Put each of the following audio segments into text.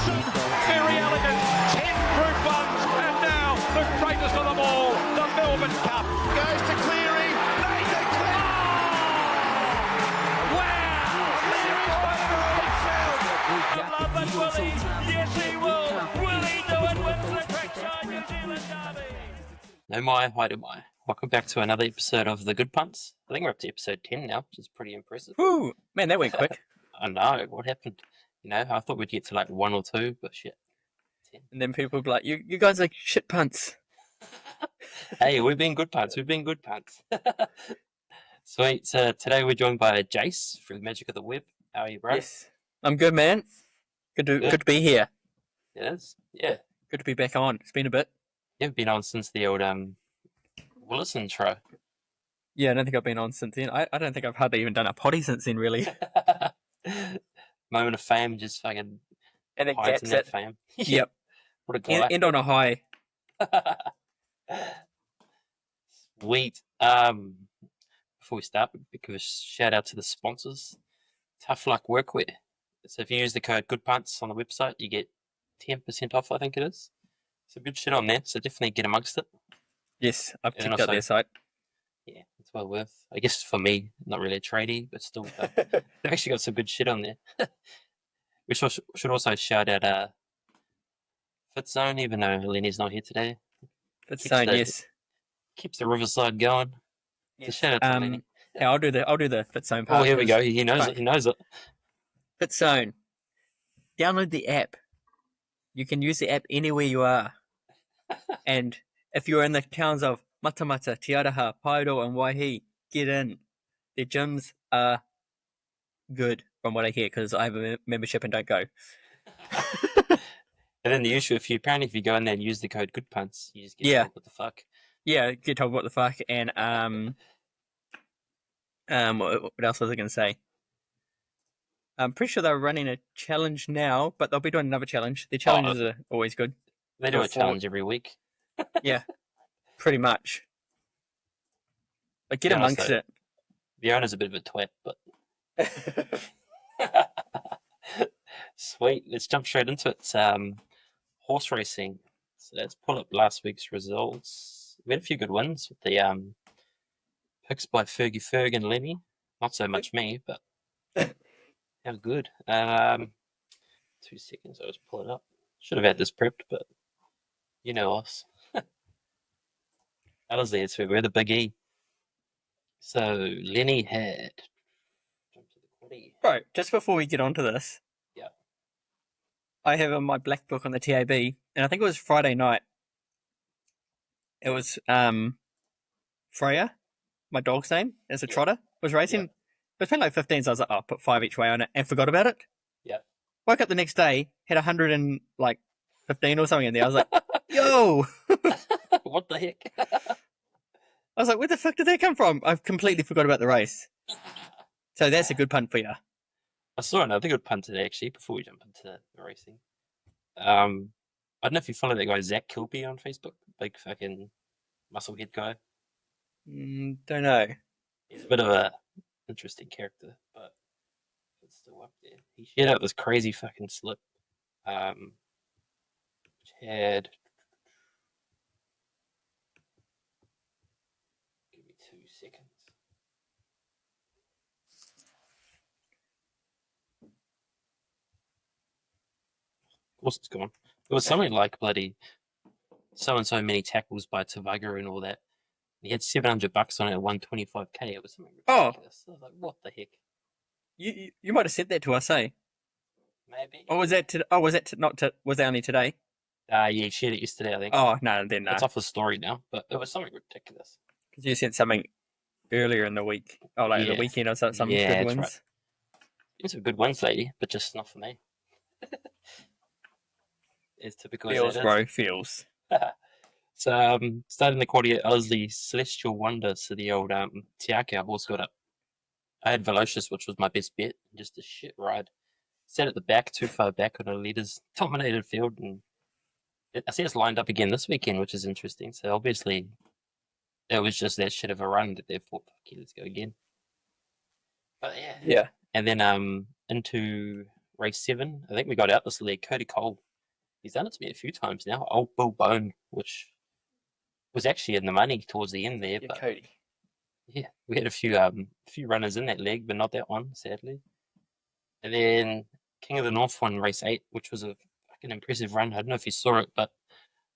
Very elegant, 10 group ones, and now the greatest of them all, the Melbourne Cup. Goes to Cleary, made the clear! Wow! Cleary's won it all himself! Love and Willie, yes he will! Will he do it? Wins the Trackside New Zealand Derby! No my, hi to my. Welcome back to another episode of the Good Punts. I think we're up to episode 10 now, which is pretty impressive. Woo! Man, that went quick. I know, what happened? You know, I thought we'd get to like 1 or 2, but shit. 10. And then people would be like, you guys are shit punts. Hey, we've been good punts. We've been good punts. Sweet. So today we're joined by Jase from the Magic of the Web. How are you, bro? Yes. I'm good, man. Good to be here. It is? Yeah. Good to be back on. It's been a bit. You've been on since the old Willis intro. Yeah, I don't think I've been on since then. I don't think I've hardly even done a potty since then, really. Moment of fame, just fucking And it hides in gaps that it. fame. Yep. What a guy. End on a high. Sweet. Before we start, we give a shout out to the sponsors. Tough Luck Workwear. So if you use the code Good Punts on the website, you get 10% off, I think it is. Some good shit on there, so definitely get amongst it. Yes, I've And checked also- out their site. Yeah, it's well worth. I guess for me, not really a tradie, but still, they've actually got some good shit on there. We should also shout out Fit Zone, even though Lenny's not here today. It's Keeps saying the- yes. Keeps the Riverside going. So Yes. shout out to Lenny. Yeah, I'll do the Fitzone part. Oh, here we go. because He knows it. He knows it. Fitzone. Download the app. You can use the app anywhere you are. And if you're in the towns of Matamata, Tiaraha, Pairo, and Waihi, get in. Their gyms are good, from what I hear, because I have a membership and don't go. And then the issue, if you go in there and use the code Good Punts, you just get Yeah. told what the fuck. Yeah, get told what the fuck, and what else was I going to say? I'm pretty sure they're running a challenge now, but they'll be doing another challenge. Their challenges are always good. They do a Before- challenge every week. Yeah, pretty much. But get Yeah, amongst so- it. The owner's a bit of a twat, but sweet. Let's jump straight into it. It's, horse racing. So let's pull up last week's results. We had a few good wins with the picks by Fergie Ferg and Lenny. Not so much me, but how good. 2 seconds, I'll just pull it up. Should have had this prepped, but you know us. Ellerslie, it's we're the big E. So Lenny had jump to the quaddy. Bro, just before we get onto this, Yeah. I have my black book on the TAB, and I think it was Friday night. It was Freya, my dog's name, as a Yeah. trotter, was racing. Yeah. It was paying like 15, so I was like, oh, I'll put 5 each way on it, and forgot about it. Yeah. Woke up the next day, had 115 or something in there. I was like, yo! What the heck? I was like, where the fuck did that come from? I've completely forgot about the race. So that's a good punt for you. I saw another good punt today, actually, before we jump into the racing. I don't know if you follow that guy, Zach Kilby, on Facebook. Big fucking musclehead guy. Don't know. He's a bit of a interesting character, but it's still up there. He shared out this crazy fucking slip. Which had... Give me 2 seconds. Of course it's gone. It was something like bloody so and so many tackles by Tavaga and all that. He had $700 on it at 125k. It was something Oh. ridiculous. I was like, what the heck? You might have said that to us, eh? Maybe. Or was that was that only today? Yeah, he shared it yesterday, I think. Oh, no, then no. It's off the story now, but it was something ridiculous. Because you sent something earlier in the week. Oh, like the Yeah. weekend or some Yeah, good that's ones. right. It's a good wins, lady, but just not for me. It's typical. as Feels, that is. bro, feels. So, starting the quaddy at Ellerslie, Celestial Wonder, so the old Tiaka horse got up. I had Velocious, which was my best bet, just a shit ride. Sat at the back, too far back on a leaders dominated field, and I see it's lined up again this weekend, which is interesting. So obviously, it was just that shit of a run that they thought, okay, let's go again. But yeah. Yeah. And then into race 7. I think we got out this leg. Cody Cole. He's done it to me a few times now. Old Bull Bone, which was actually in the money towards the end there. Yeah, But Cody. yeah, we had a few runners in that leg, but not that one, sadly. And then King of the North won race 8, which was a fucking impressive run. I don't know if you saw it, but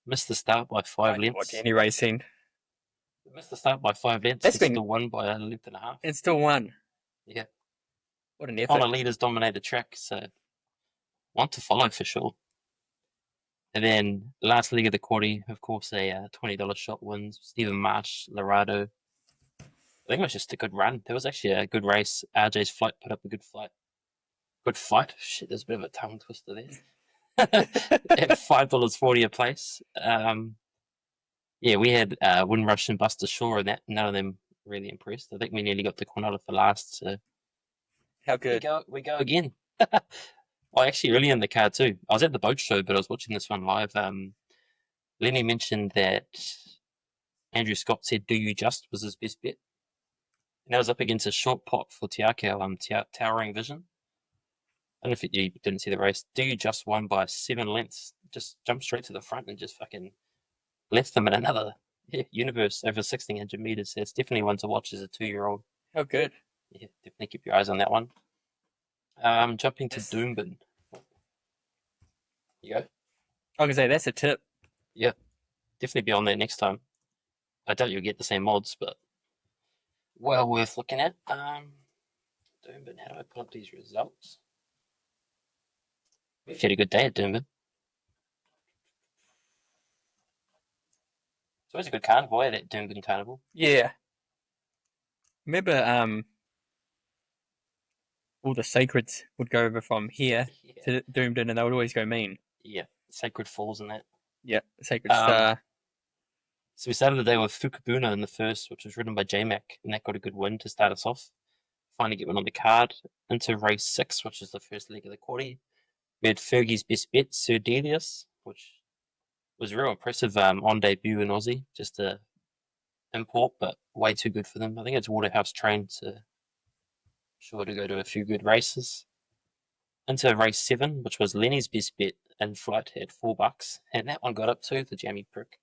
missed the start by 5 I didn't watch lengths. any racing. Missed the start by 5 lengths. That's and been- still won by a length and a half. And still won. Yeah. What an On effort. a leaders dominated track, so one to follow for sure. And then the last leg of the quaddy, of course, a $20 shot wins. Stephen Marsh, Lorado. I think it was just a good run. There was actually a good race. RJ's flight put up a good fight. Good fight? Shit, there's a bit of a tongue twister there. At $5.40 a place. Yeah, we had Windrush and Buster Shaw, and that none of them really impressed. I think we nearly got the Quinella for last, so How good. we go again. Oh, actually, really in the car too. I was at the boat show, but I was watching this one live. Lenny mentioned that Andrew Scott said "Do You Just" was his best bet, and that was up against a short pot for Te Akau, Towering Vision. I don't know if you didn't see the race. Do You Just won by 7 lengths. Just jumped straight to the front and just fucking left them in another universe over 1,600 meters. So it's definitely one to watch as a 2-year-old. How good. Yeah, definitely keep your eyes on that one. Jumping to Doomben. You go. I can say that's a tip. Yeah, definitely be on there next time. I doubt you'll get the same odds, but well worth looking at. Doomben, how do I pull up these results? We've had a good day at Doomben. It's always a good carnival, that Doomben Carnival. Yeah. Remember, all the sacreds would go over from here Yeah, to Doomden, and they would always go mean. yeah. Sacred Falls and that. Yeah, Sacred Star. So we started the day with Fukubuna in the first, which was ridden by J-Mac, and that got a good win to start us off. Finally get one on the card. Into race 6, which is the first leg of the quaddy. We had Fergie's best bet, Sir Delius, which was real impressive on debut in Aussie. Just a import, but way too good for them. I think it's Waterhouse trained, so sure to go to a few good races. Into race 7, which was Lenny's best bet in flight at $4, and that one got up too, the jammy prick.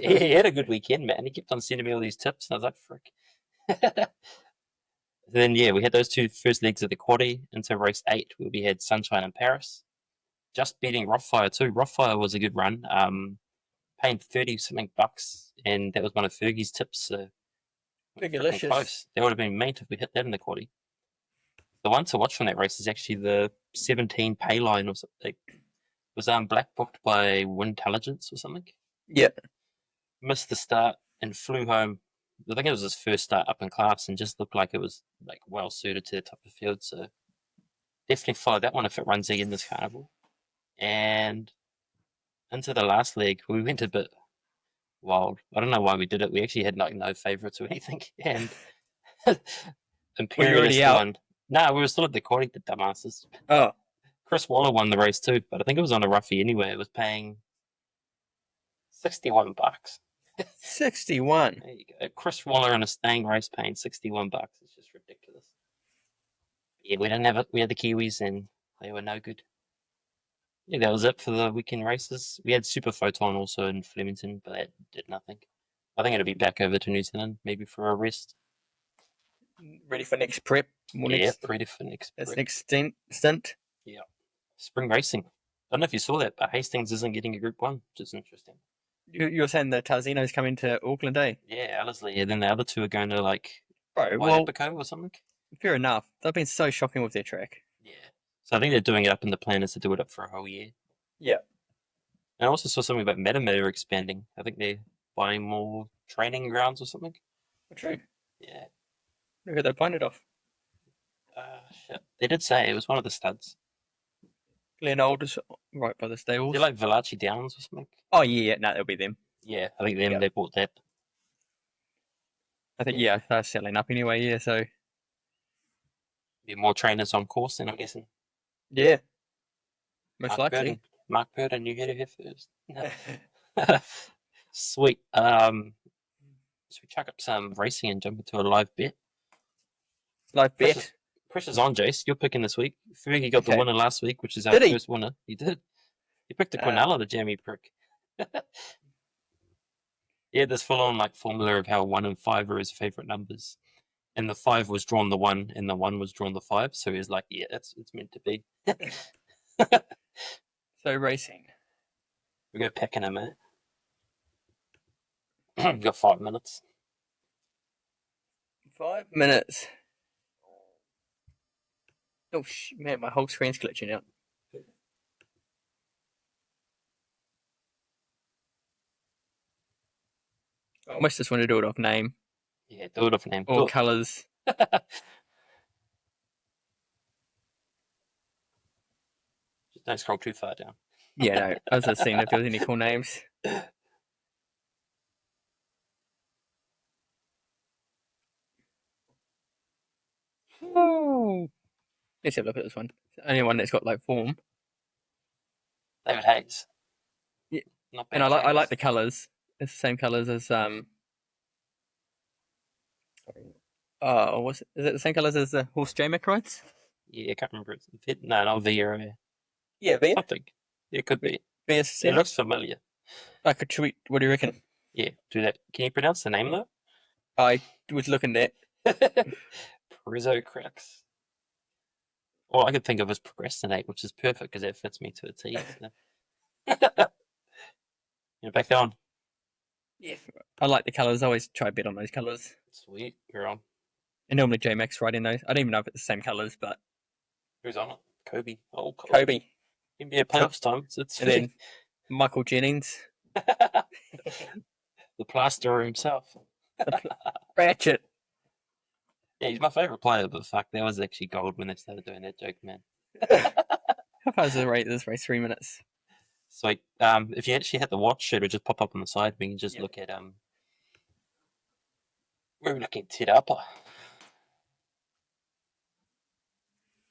He had a good weekend, man. He kept on sending me all these tips, and I was like, frick. Then, yeah, we had those two first legs of the quaddy. Into race 8, where we had Sunshine in Paris. Just beating Rockfire, too. Rockfire was a good run. Paying 30-something bucks, and that was one of Fergie's tips. So Delicious. close. That would have been meant if we hit that in the quaddy. The one to watch from that race is actually the 17 pay line or something. It was black booked by Wintelligence or something. Yeah. Missed the start and flew home. I think it was his first start up in class and just looked like it was like well suited to the type of field. So definitely follow that one if it runs again this carnival. And into the last leg, we went a bit wild. I don't know why we did it. We actually had like no favourites or anything. And Imperialist already out? won. No, we were still at the quaddy, the dumbasses. Oh, Chris Waller won the race too, but I think it was on a roughie anyway. It was paying $61. 61. There you go. Chris Waller in a staying race paying $61. It's just ridiculous. Yeah, we didn't have it. We had the Kiwis and they were no good. Yeah, that was it for the weekend races. We had Super Photon also in Flemington, but that did nothing. I think it'll be back over to New Zealand, maybe for a rest. Ready for next prep? Yeah, ready for next. That's prep. next stint. Yeah. Spring racing. I don't know if you saw that, but Hastings isn't getting a Group 1, which is interesting. You're saying the Tarzino's coming to Auckland, eh? Yeah, Ellerslie. And then the other two are going to like Bro, well, Waiapiko or something. fair enough. They've been so shocking with their track. Yeah. So I think they're doing it up in the plan is to do it up for a whole year. Yeah. And I also saw something about Metamata expanding. I think they're buying more training grounds or something. True. Yeah. Look at they find it off. Shit. They did say it was one of the studs. Glenn is right by the stables. They're like Valachi Downs or something. Oh, yeah. No, it'll be them. Yeah, I think them. Yeah. They bought that. I think, yeah, they're selling up anyway, yeah, so. Be more trainers on course then, I'm guessing. Yeah. Most Mark likely. Purden. Mark Purden, you heard it here first. Sweet. So we chuck up some racing and jump into a live bet. Live bet. Pressure's on, Jase. You're picking this week. Fergie got the Okay. winner last week, which is our Did he? first winner. He did. He picked the Quinella, the jammy prick. Yeah, there's full on like formula of how 1 and 5 are his favorite numbers. And the 5 was drawn the 1, and the 1 was drawn the 5. So he was like, yeah, it's meant to be. So racing. We go packing him, man. We've got 5 minutes. 5 minutes. Oh, man, my whole screen's glitching out. I almost just want to do it off name Yeah, do it off name. or colours. Just don't scroll too far down. Yeah, no, I was just seeing if there was any cool names. Ooh. Let's have a look at this one. It's the only one that's got like form. David Hayes. Yeah. Not bad. And I like trainers. the colours. It's the same colours as is it the same colours as the horse J-Mac rides? Yeah, I can't remember. No, not Vieira. Yeah, Via. Something. Yeah, it could be. VS. It looks familiar. I could tweet. What do you reckon? Yeah, do that. Can you pronounce the name though? I was looking at. Prezzo cracks. All I could think of was procrastinate, which is perfect because that fits me to a T. So. You're back on. Yeah, I like the colours. I always try a bit on those colours. Sweet, you're on. And normally J-Max riding those. I don't even know if it's the same colours, but Who's on it? Kobe. Oh, Kobe. NBA playoffs time. So it's And then Michael Jennings. the plasterer himself. Ratchet. Yeah, he's my favourite player, but fuck, that was actually gold when they started doing that joke, man. How far is this race? 3 minutes. So, if you actually had the watch, it would just pop up on the side. We can just look at we're looking at Ted Upper.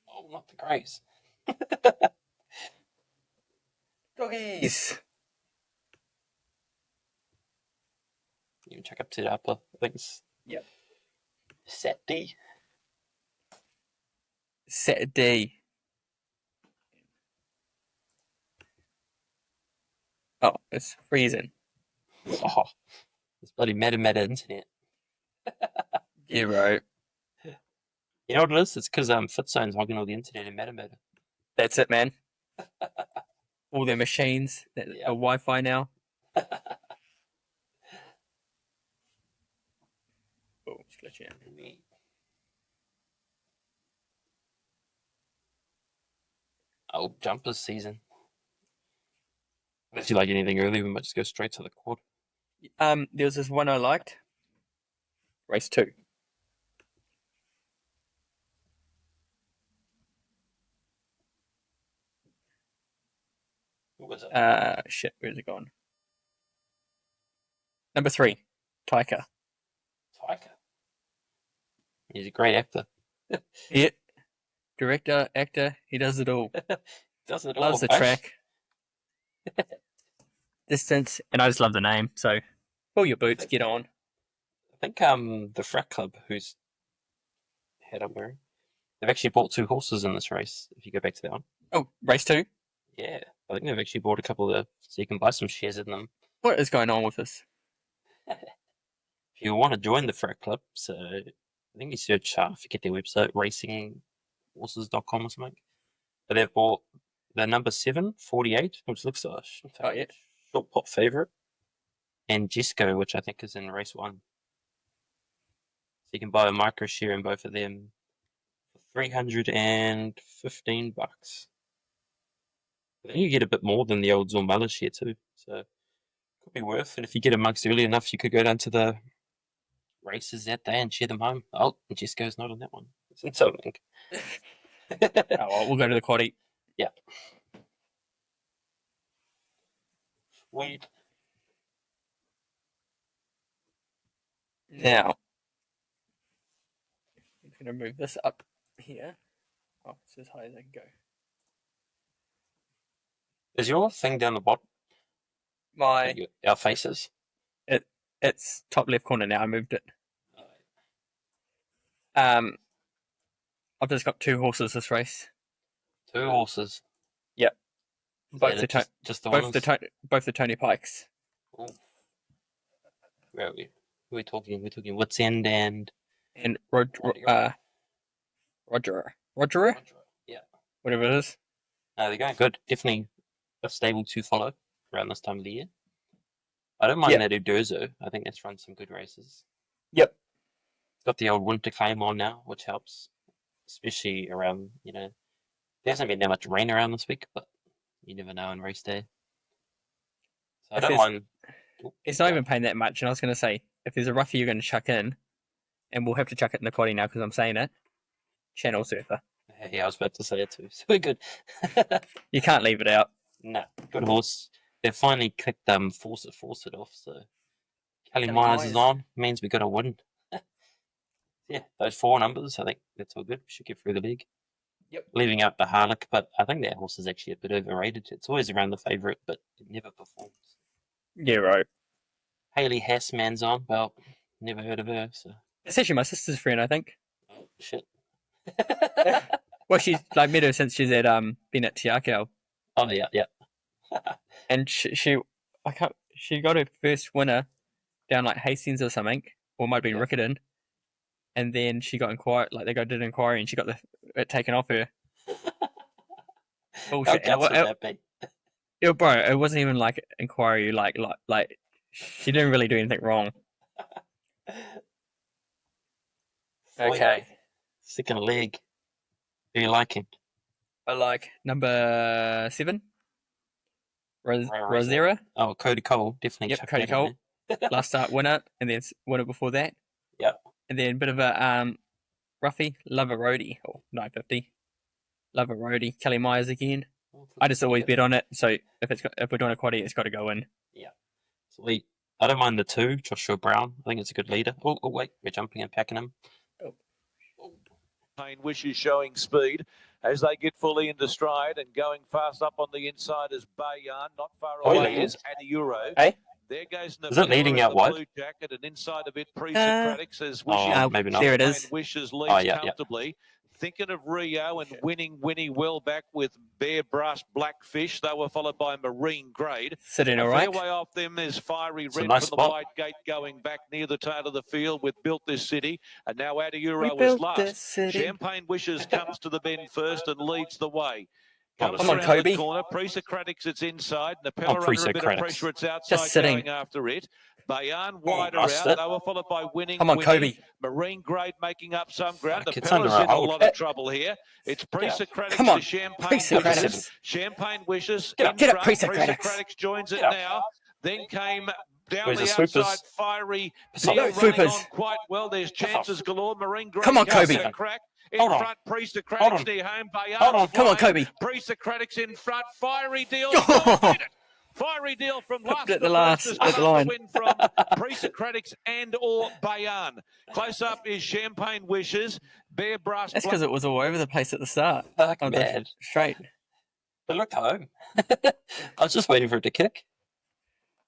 Oh, not the Greys. Doggies. You can check up Ted Upper. I think it's Saturday. Saturday. Oh, it's freezing. Oh, it's bloody meta internet. Yeah, right. You know what it is? It's because Fitzone's hogging all the internet in meta. That's it, man. All their machines that are Wi-Fi now. Oh, it's glitching out. Oh, jumpers season. If you like anything early, we might just go straight to the quad. There was this one I liked. Race 2. What was it? Shit, where's it gone? Number 3, Taika. Taika. He's a great actor. Yeah. Director, actor, he does it all. Does it all. Loves the track. Distance, and I just love the name, so pull your boots, get on. I think the frat club whose hat I'm wearing, they've actually bought 2 horses in this race, if you go back to that one. Oh, race 2? Yeah. I think they've actually bought a couple of so you can buy some shares in them. What is going on with this? If you want to join the frat club, so I think you search forget their website, racinghorses.com or something. But they've bought the number 7, 48, which looks like a short pot favourite, and Jesco, which I think is in race 1. So you can buy a micro share in both of them for $315. I think you get a bit more than the old Zormala share too, so it could be worth. And if you get amongst early enough, you could go down to the races that day and share them home. Oh, Jesco's not on that one. It's in something. Oh, well, we'll go to the quaddie. Yeah. Sweet. Now, I'm going to move this up here. Oh, it's as high as I can go. Is your thing down the bottom? Our faces? It's top left corner now. I moved it. I've just got 2 horses this race. 2 horses. Yep. Is Both that the, it? Just the both ones? both the Tony Pikes. Ooh. Where are we? Who are we talking? We're talking Wits End and And Roger. Roger, Yeah. whatever it is. They're going good. Definitely a stable to follow around this time of the year. I don't mind that Uderzo. I think that's run some good races. Yep. It's got the old winter claim on now, which helps, especially around, there hasn't been that much rain around this week, but you never know on race day. So I don't mind. It's not even paying that much, and I was going to say, if there's a roughie you're going to chuck in, and we'll have to chuck it in the quaddy now because I'm saying it, Channel Surfer. Hey, I was about to say it too. So we're good. You can't leave it out. No, good horse. They finally clicked force it off. So Kelly Myers is on. Means we got to win. Yeah, those 4 numbers. I think that's all good. We should get through the league. Yep. Leaving out the Harleck, but I think that horse is actually a bit overrated. It's always around the favourite, but it never performs. Yeah, right. Haley Hassman's on. Well, never heard of her. So It's actually my sister's friend, I think. oh shit. Well, she's like met her since she's at been at Te Akau. Oh yeah. And she got her first winner down like Hastings or something, or it might have been Riccarton. And then she got inquiry, like they did an inquiry, and she got it taken off her. Bullshit. How guts would that be? Bro, it wasn't even like inquiry. Like she didn't really do anything wrong. Okay. Second leg. Who you liking? I like number 7. Rosera. Oh, Cody Cole, definitely. Yep, Cody Cole. Last start winner, and then winner before that. Yep. And then a bit of a roughie, Lover Roadie, or 950. Lover Roadie, Kelly Myers again. I just always bet on it, so if we're doing a quaddy, it's got to go in. Yeah. Sweet. I don't mind the 2, Joshua Brown. I think it's a good leader. Oh wait, we're jumping and packing him. Kane wishes showing speed as they get fully into stride and going fast up on the inside is Bayan. Not far away is Adiuro. Hey? There goes Is it leading out wide? Blue jacket and inside a bit pre-Socratic says maybe not. There it is. Wishes leads comfortably. Thinking of Rio and winning Winnie well back with Bear Brass Blackfish. They were followed by Marine Grade. Sitting all right. A fair way off them is Fiery Red nice from the wide gate going back near the tail of the field with Built This City. And now Adiuro is last. Champagne Wishes comes to the bend first and leads the way. Come on, Kobe. Corner. Pre-Socratics, it's inside. Napella under a bit of pressure, it's outside. Just sitting. Going after it. Bayan wider out. They were followed by Winning. Come on, Kobe. Marine Grade making up some ground. Napella's in a lot of trouble here. It's Pre-Socratics to Champagne Wishes. Champagne Wishes. Get up, Pre-Socratics. Pre-Socratics joins it now. Then came down the outside, Fiery Deal running on quite well. There's chances galore. Marine Grade. Come on, Kobe. Crack. In front, Pre-Socratics near home. Come on, Kobe. Pre-Socratics in front. Fiery Deal. Fiery Deal from last at the line. Win from Pre-Socratics and or Bayan. Close up is Champagne Wishes. Bear Brass. That's because it was all over the place at the start. Fuck mad. Straight. But look home. I was just waiting for it to kick.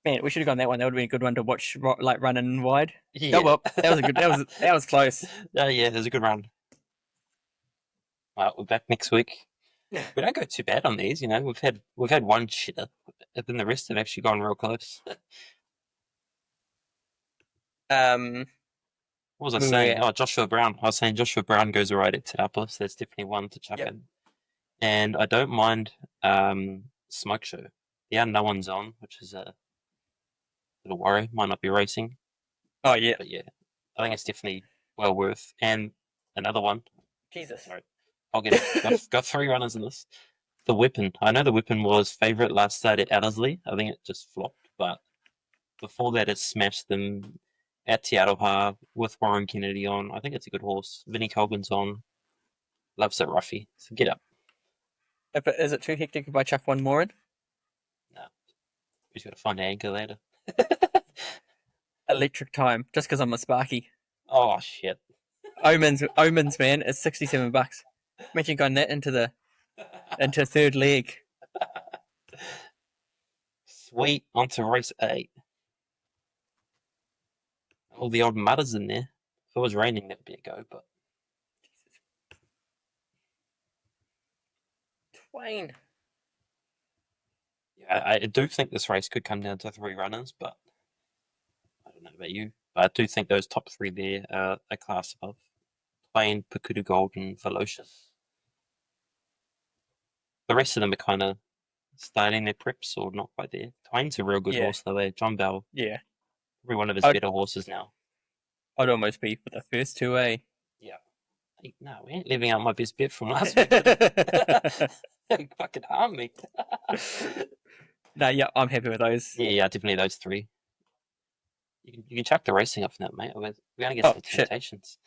Man, we should have gone that one. That would have been a good one to watch, like running wide. Yeah. Oh well, that was a good. That was close. Yeah, it was a good run. Well, we're back next week. We don't go too bad on these, We've had one shitter, but then the rest have actually gone real close. What was I saying? Oh, Joshua Brown. I was saying Joshua Brown goes right at Taupo, so that's definitely one to chuck in. And I don't mind Smoke Show. Yeah, no one's on, which is a little worry. Might not be racing. Oh yeah, but yeah, I think it's definitely well worth. And another one. Jesus. Sorry. I'll get it. Got 3 runners in this. The Weapon. I know the Weapon was favourite last start at Ellerslie. I think it just flopped, but before that it smashed them at Te Aroha with Warren Kennedy on. I think it's a good horse. Vinnie Colgan's on. Loves it roughy. So get up. Is it too hectic if I chuck one more in? No. We've got to find an anchor later. Electric Time, just because I'm a Sparky. Oh, shit. Omens, man, it's $67. Imagine going that into third leg. Sweet, on to race 8. All the old mutters in there. If it was raining, that would be a go, but Wayne. Yeah, I do think this race could come down to 3 runners, but I don't know about you. But I do think those top 3 there are a class above. Plain, Pakudu Gold, and Velocious. The rest of them are kind of starting their preps or not quite there. Twain's a real good Yeah. horse, though. John Bell, Yeah. probably one of his I'd- better horses now. I'd almost be for the first two, eh? Yeah. Hey, no, we ain't leaving out my best bet from last week. You fucking harm me. No, yeah, I'm happy with those. Yeah, definitely those 3. You can chuck the racing off now, mate. We're gonna get Oh, some shit. temptations.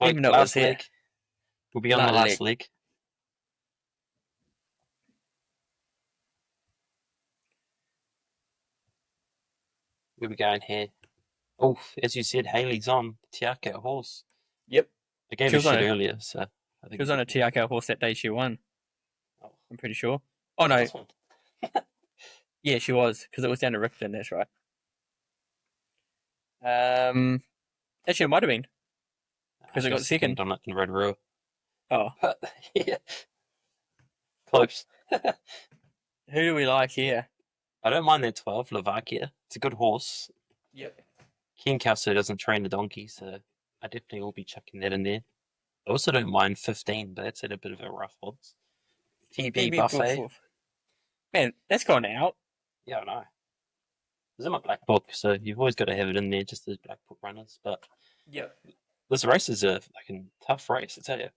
Even though it was last here. leg. We'll be on the last leg. Where we going here? Oh, as you said, Haley's on Tiaka horse. Yep. I gave She her was on shit a- earlier, so I think She was on a Tiaka horse that day she won. Oh. I'm pretty sure. Oh, no. This one. Yeah, she was, because it was down to Ripton, that's right. Actually, it might have been. Because it got second. on it in Red Row. Oh. But, yeah. Close. Who do we like here? I don't mind that 12, Slovakia. It's a good horse. Yep. Ken Kelso doesn't train the donkey, so I definitely will be chucking that in there. I also don't mind 15, but that's at a bit of a rough odds. TB Buffet. Man, that's gone out. Yeah, I know. It's in my black book, so you've always got to have it in there just as black book runners. But Yep. this race is a fucking tough race, I tell you.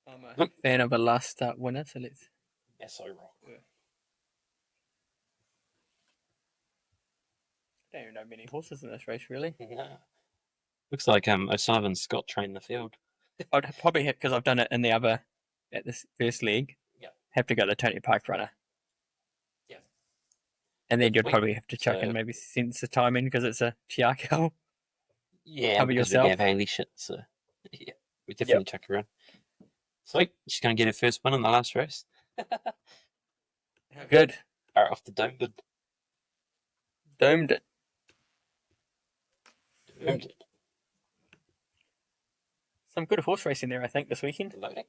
I'm a fan of a last start winner, so let's... That's so wrong. I don't even know many horses in this race, really. Yeah. Looks like O'Sullivan Scott trained the field. I'd probably have, because I've done it in the other, at this first leg, have to go the Tony Pike runner. Yeah. And then you'd Sweet. probably have to chuck in So- maybe sense of timing because it's a Tiako. Yeah, Cover because yourself. we have Haley shit, so yeah, we definitely chuck her in. Sweet, she's gonna get her first win in the last race. Good. Alright, off to Domed. Domed it. Some good horse racing there, I think, this weekend. Loading.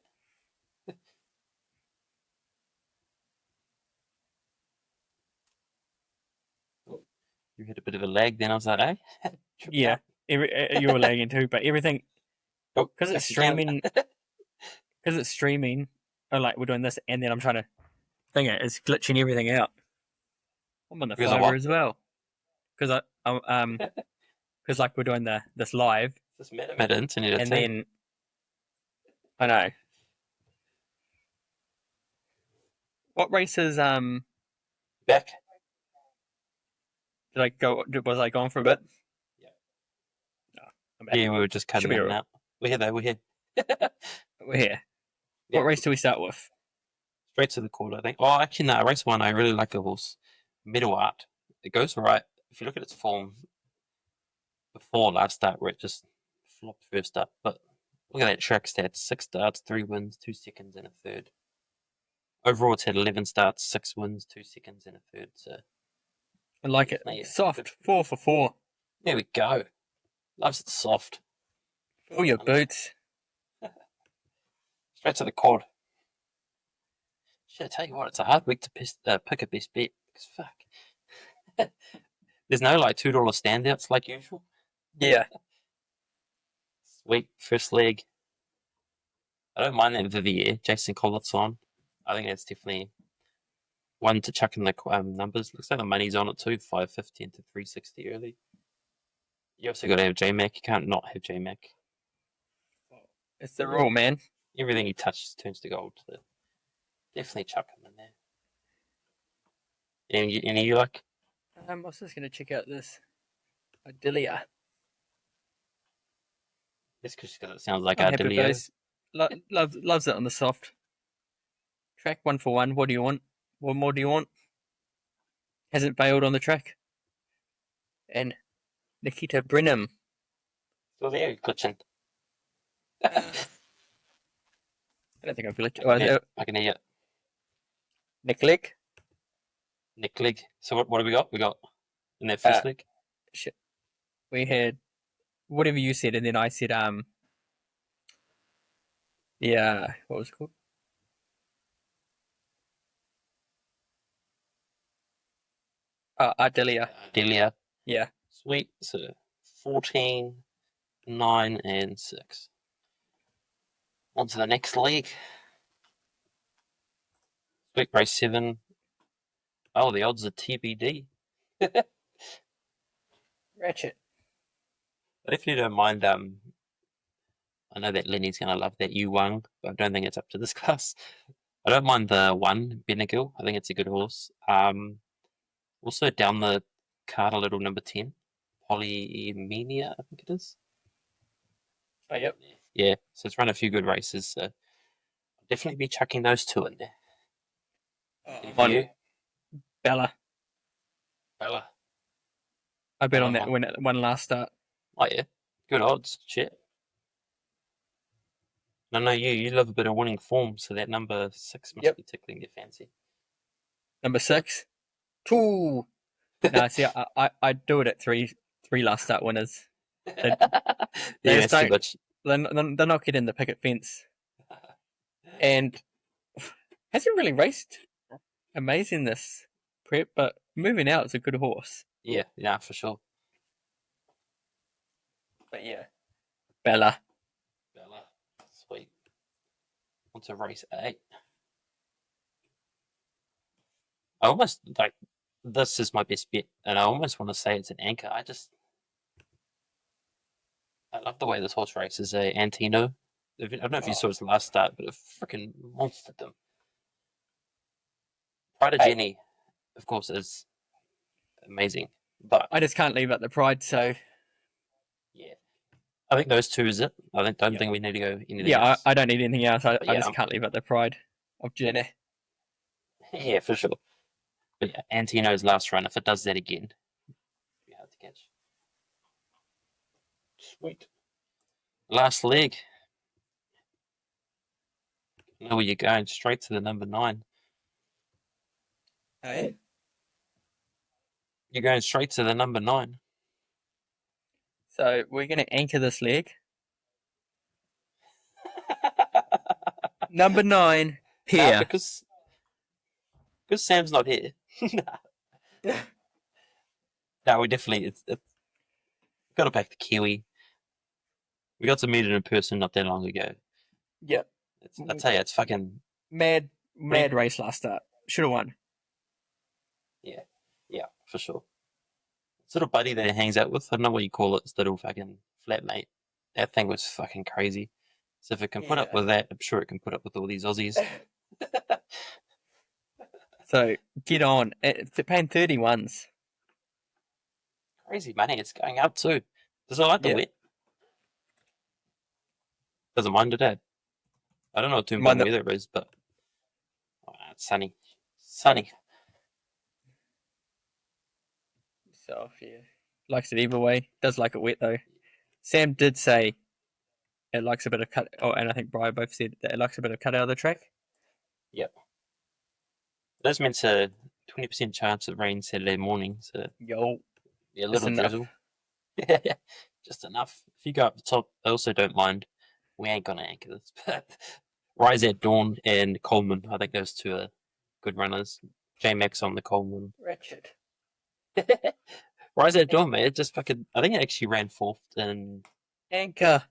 You had a bit of a lag then, I was like, eh? Tripped Yeah, out. you were lagging too, but everything, Oh, because it's back again. streaming, oh, like we're doing this, and then I'm trying to think it's glitching everything out. I'm on the Because of fiber what? as well, because because like we're doing this live, This meta internet and too. then I know what races Back. did I go? Was I gone for a bit? Yeah. No, I'm back. Yeah, we were just cutting Should be in and alright. out. We're here though, we're here. We're here. Yeah. What race do we start with? Straight to the quarter, I think. Oh, actually, no, race 1, I really like the horse. Middle Art. It goes right. If you look at its form before last start, where it just flopped first up, but look at that track stats: 6 starts, 3 wins, 2 seconds, and a third. Overall, it's had 11 starts, 6 wins, 2 seconds, and a third. So I like it. Yeah, Soft. good. 4 for 4. there we go. Loves it soft. All your boots. Straight to the quad. Shit, I tell you what, it's a hard week to pick a best bet. Because fuck. There's no like $2 standouts like usual. Yeah. Sweet, first leg. I don't mind that Vivier, Jason Collett's on. I think that's definitely one to chuck in the numbers. Looks like the money's on it too, 550 into 360 early. You also got to have J-Mac. You can't not have J-Mac. It's the rule, man. Everything he touches turns to gold. So definitely chuck him in there. Any you like? I was just going to check out this Adelia. Just because it sounds like I'm happy with Ardelio. those. Loves it on the soft. Track 1 for 1. What do you want? What more do you want? Hasn't failed on the track. And Nikita Brenham. Still there, glitching. I don't think I've glitched. I can hear you. Nick Leg. Nick leg. So what have we got? We got in that first leg? Shit. We had whatever you said, and then I said what was it called? Ardelia. Delia. Yeah. Sweet. So 14, 9, and 6. On to the next leg. Sweet race 7. Oh, the odds are TBD. Ratchet. But if you don't mind, I know that Lenny's gonna love that U1, but I don't think it's up to this class. I don't mind the 1, Benegal. I think it's a good horse. Also down the card a little, number 10, Polymenia, I think it is. Oh, yep. Yeah, so it's run a few good races. So I'll definitely be chucking those 2 in there. And for you, Bella. Bella. I bet Bella on that Mon- when it won last start. Oh yeah, good odds. Shit. No, you love a bit of winning form, so that number 6 must Yep. be tickling your fancy. Number 6. 2. No, see, I do it at three last start winners. Yeah, just that's too don't- much. They're not getting the picket fence. And hasn't really raced amazing this prep, but moving out is a good horse. Yeah, for sure. But yeah. Bella. Bella. Sweet. On to race 8. I almost like this is my best bet, and I almost want to say it's an anchor. I love the way this horse races. Antino. I don't know if you saw his last start, but it freaking monstered them. Pride of Jenny, of course, is amazing, but I just can't leave out the pride, so yeah, I think those 2 is it. Don't Yeah. think we need to go anything yeah, else. I don't need anything else. I yeah, just can't leave out the pride of Jenny. Yeah, for sure. But yeah, Antino's last run, if it does that again, it'll be hard to catch. Sweet. Last leg. Know where you're going, straight to the number 9. Hey. You're going straight to the number 9. So we're going to anchor this leg. Number 9, here. Because Sam's not here. No, we definitely it's got to back to Kiwi. We got to meet it in person not that long ago. Yep. I tell you, it's fucking Mad race last start. Should have won. yeah, for sure. This little buddy that he hangs out with, I don't know what you call it, this little fucking flatmate. That thing was fucking crazy. So if it can put up Yeah. with that, I'm sure it can put up with all these Aussies. So get on. It's paying 31s. Crazy money. It's going up too. Does it like the Yeah. wet? Doesn't mind it, Dad. I don't know what Mind weather it is, but it's sunny. Sunny. So yeah, likes it either way. Does like it wet though. Sam did say it likes a bit of cut. Oh, and I think Brian both said that it likes a bit of cut out of the track. Yep. This meant a 20% chance of rain Saturday morning, so Yo, yeah, a Just little enough. drizzle. Yeah, just enough. If you go up the top, I also don't mind. We ain't gonna anchor this, but Rise at Dawn and Coleman, I think those 2 are good runners. J Max on the Coleman. wretched. Rise at Dawn, mate. It just fucking. I think it actually ran 4th in. Anchor.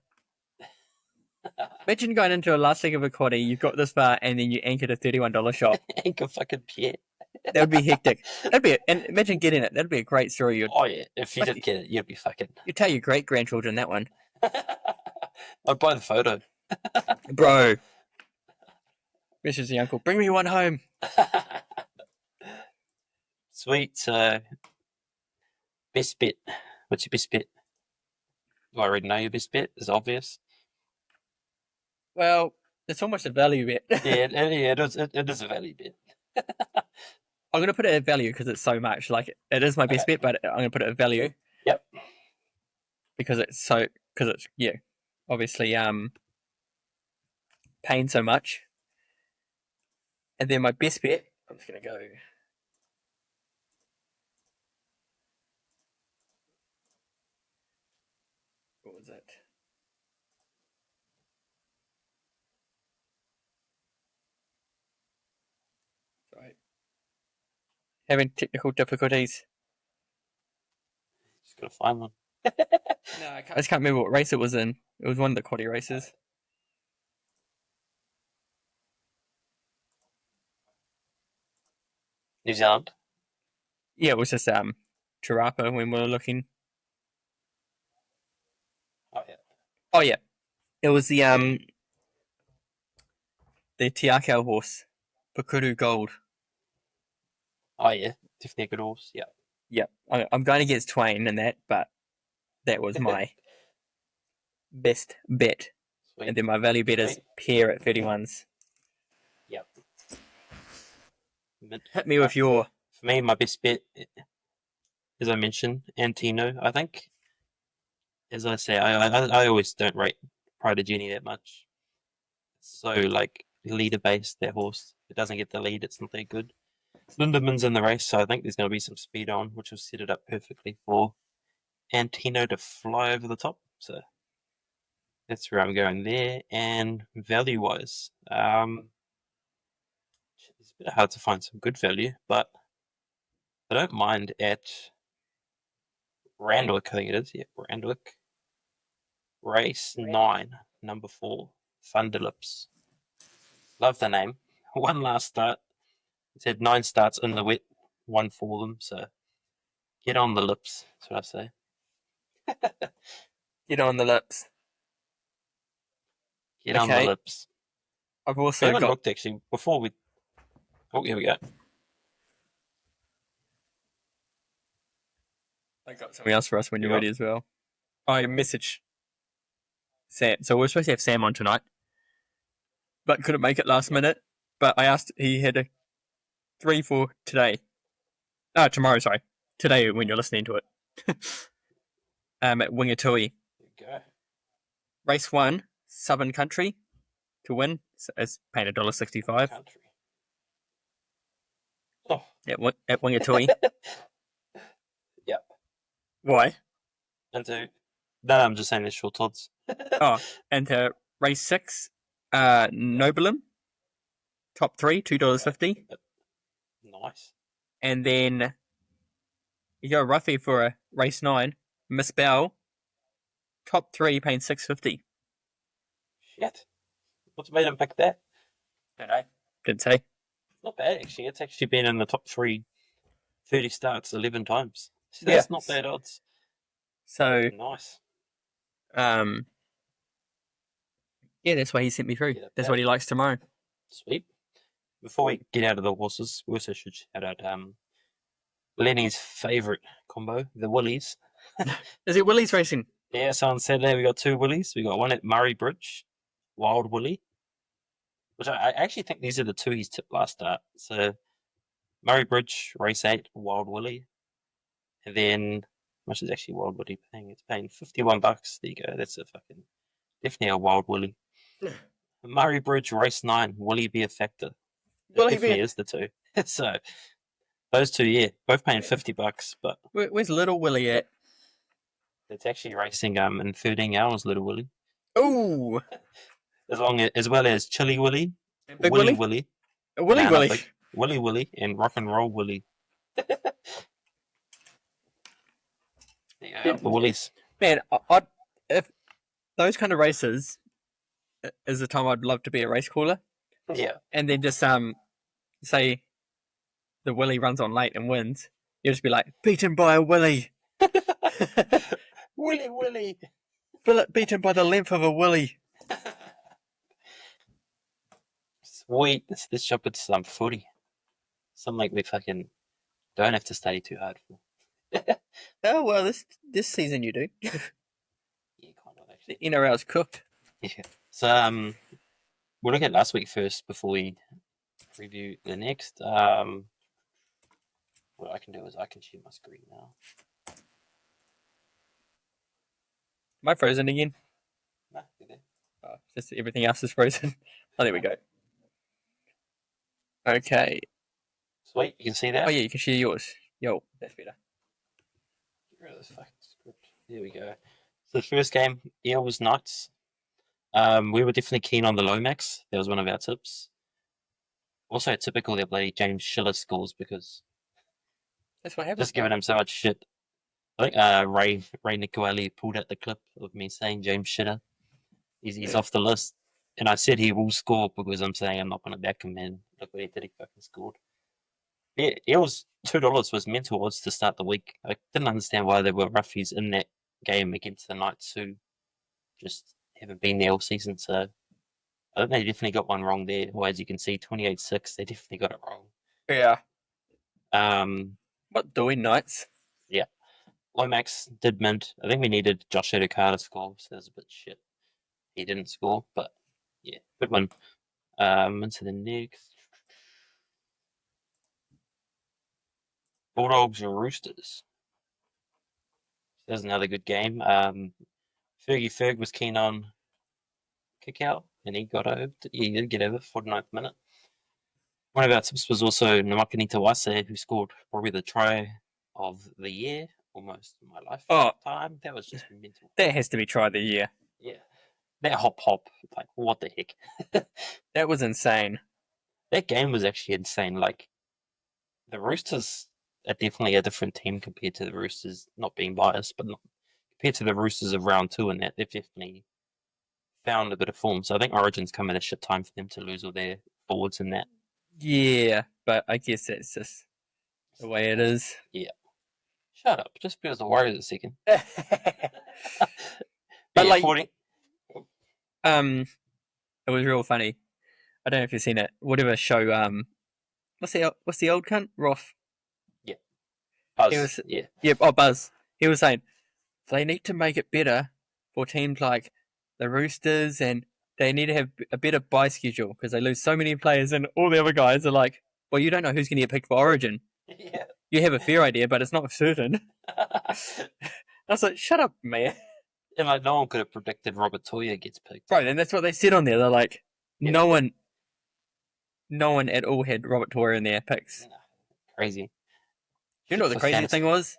Imagine going into a last leg of a quaddy, you've got this far, and then you anchored a $31 shot. Anchor fucking Pierre. That would be hectic. And imagine getting it. That'd be a great story. Oh yeah, if you did get it, you'd be fucking. You'd tell your great grandchildren that one, I'd buy the photo. bro. Mrs. the uncle, bring me one home. Sweet. Best bet. What's your best bet? Do I already know your best bet? It's obvious. Well, it's almost a value bet. Yeah, it is a value bet. I'm gonna put it at value because it's so much. Like it is my best bet, but I'm gonna put it at value. Yep. Because it's obviously paying so much. And then my best bet, I'm just gonna go. What was it? having technical difficulties. Just gotta find one. No, I just can't remember what race it was in. It was one of the quaddy races. New Zealand. Yeah, it was just Chirapa when we were looking. Oh yeah. Oh yeah, it was the Tiakau horse, Pukuru Gold. Oh yeah. Definitely a good horse. Yeah. Yep, I'm going against Twain in that, but that was my best bet. Sweet. And then my value bet is Sweet. pair at 31s. Yep. Mid. Hit me with your. For me, my best bet, as I mentioned, Antino. I think, as I say, I always don't rate Pride of Jenny that much. It's so like leader based, that horse. If it doesn't get the lead, it's not that good. Lindeman's in the race, so I think there's going to be some speed on, which will set it up perfectly for Antino to fly over the top. So that's where I'm going there. And value wise, it's a bit hard to find some good value, but I don't mind at Randwick, I think it is. Yeah, Randwick. Race 9, number 4, Thunderlips. Love the name. One last start. It's had 9 starts in the wet, 1 for them, so get on the lips, that's what I say. Get on the lips. Get on the Okay. lips. I've We also haven't got. looked actually before we. Oh, here we go. I got something else for us when you're You got- ready as well. I message Sam. So we're supposed to have Sam on tonight, but couldn't make it last minute. But I asked, he had a 3 for today. Tomorrow, sorry. Today when you're listening to it. At Wingatui. There you go. Race 1, Southern Country to win. So it's paying $1.65 Country. Oh, at Wingatui. yep. Why? Into. No, I'm just saying there's short odds. Oh, and race 6, Nobulum. Top 3, $2.50. Nice. And then you go roughly for a race 9, Miss Bell. Top 3 paying $6.50. Shit. What's made him pick that? Didn't say. Not bad, actually. It's actually been in the top 3 30 starts 11 times. So that's not bad odds. So, Nice. yeah, that's why he sent me through. That's what he likes tomorrow. Sweet. Before we get out of the horses, we also should shout out Lenny's favourite combo, the Willies. Is it Willie's racing? Yeah, so on Saturday we got 2 Willies. We got one at Murray Bridge, Wild Willie, which I actually think these are the 2 he's tipped last start. So Murray Bridge, race 8, Wild Willie. And then, how much is actually Wild Willie paying? It's paying $51. There you go. That's definitely a Wild Willie. Murray Bridge, race 9, will he be a factor? It definitely is the 2. So those 2, yeah, both paying $50. But Where's Little Willie at? it's actually racing in 13 hours, Little Willie. Oh, As well as Chili Willie, Big Willie Willie? Willie, Willie Nah, Willie. not big. Willie Willie, and Rock and Roll Willie. Yeah, the Willies. Man, if those kind of races is the time I'd love to be a race caller. Yeah. And then just say the Willie runs on late and wins. You'll just be like, beaten by a Willie. Willie Willie. Beaten by the length of a Willie. Sweet. Let's jump into some footy. Something like we fucking don't have to study too hard for. Oh, well, this season you do. Yeah, kind of actually. The NRL's cooked. Yeah. So we'll look at last week first before we review the next. What I can do is I can share my screen now. Am I frozen again? Nah, you're there. Oh, just everything else is frozen. Oh, there we go. Okay. Sweet, you can see that? Oh, yeah, you can share yours. Yo, that's better. Get rid of this fucking script. There we go. So the first game, Eels Knights. We were definitely keen on the Lomax. That was one of our tips. Also typical that bloody James Schiller scores because That's what happens. Just giving him so much shit. I think Ray Nicoeli pulled out the clip of me saying James Shitter. He's off the list. And I said he will score because I'm saying I'm not going to back him, and look what he did. He fucking scored. It was $2 was mental odds to start the week. I didn't understand why there were roughies in that game against the Knights who just haven't been there all season. So I think they definitely got one wrong there. Or as you can see, 28-6, they definitely got it wrong. Yeah. Um, What doing, Knights? yeah. Lomax did mint. I think we needed Josh Edukar to score, so that was a bit shit. He didn't score, but yeah, good one. Into the next. Bulldogs or Roosters. That was another good game. Fergie was keen on kick out, and he got over. He did get over 49th minute. One of our tips was also Namakani Wase, who scored probably the try of the year, almost in my lifetime. That was just mental. That has to be try of the year. Yeah. That hop, like, what the heck? That was insane. That game was actually insane. Like, the Roosters are definitely a different team compared to the Roosters, not being biased, but not, compared to the Roosters of round 2 and that, they've definitely found a bit of form. So I think Origin's come at a shit time for them to lose all their forwards in that. Yeah, but I guess that's just the way it is. Yeah. Shut up. Just because the Warriors a second. But yeah, like, 40. it was real funny. I don't know if you've seen it. Whatever show. What's the old cunt? Roth. Yeah. Buzz. He was, yeah. Yep. Oh, Buzz. He was saying they need to make it better for teams like the Roosters, and they need to have a better bye schedule because they lose so many players, and all the other guys are like, well, you don't know who's going to get picked for Origin. Yeah. You have a fair idea, but it's not certain. I was like, shut up, man. And like, no one could have predicted Robert Toya gets picked. Right, and that's what they said on there. They're like, Yeah. no one at all had Robert Toya in their picks. Crazy. You know what the crazy thing was?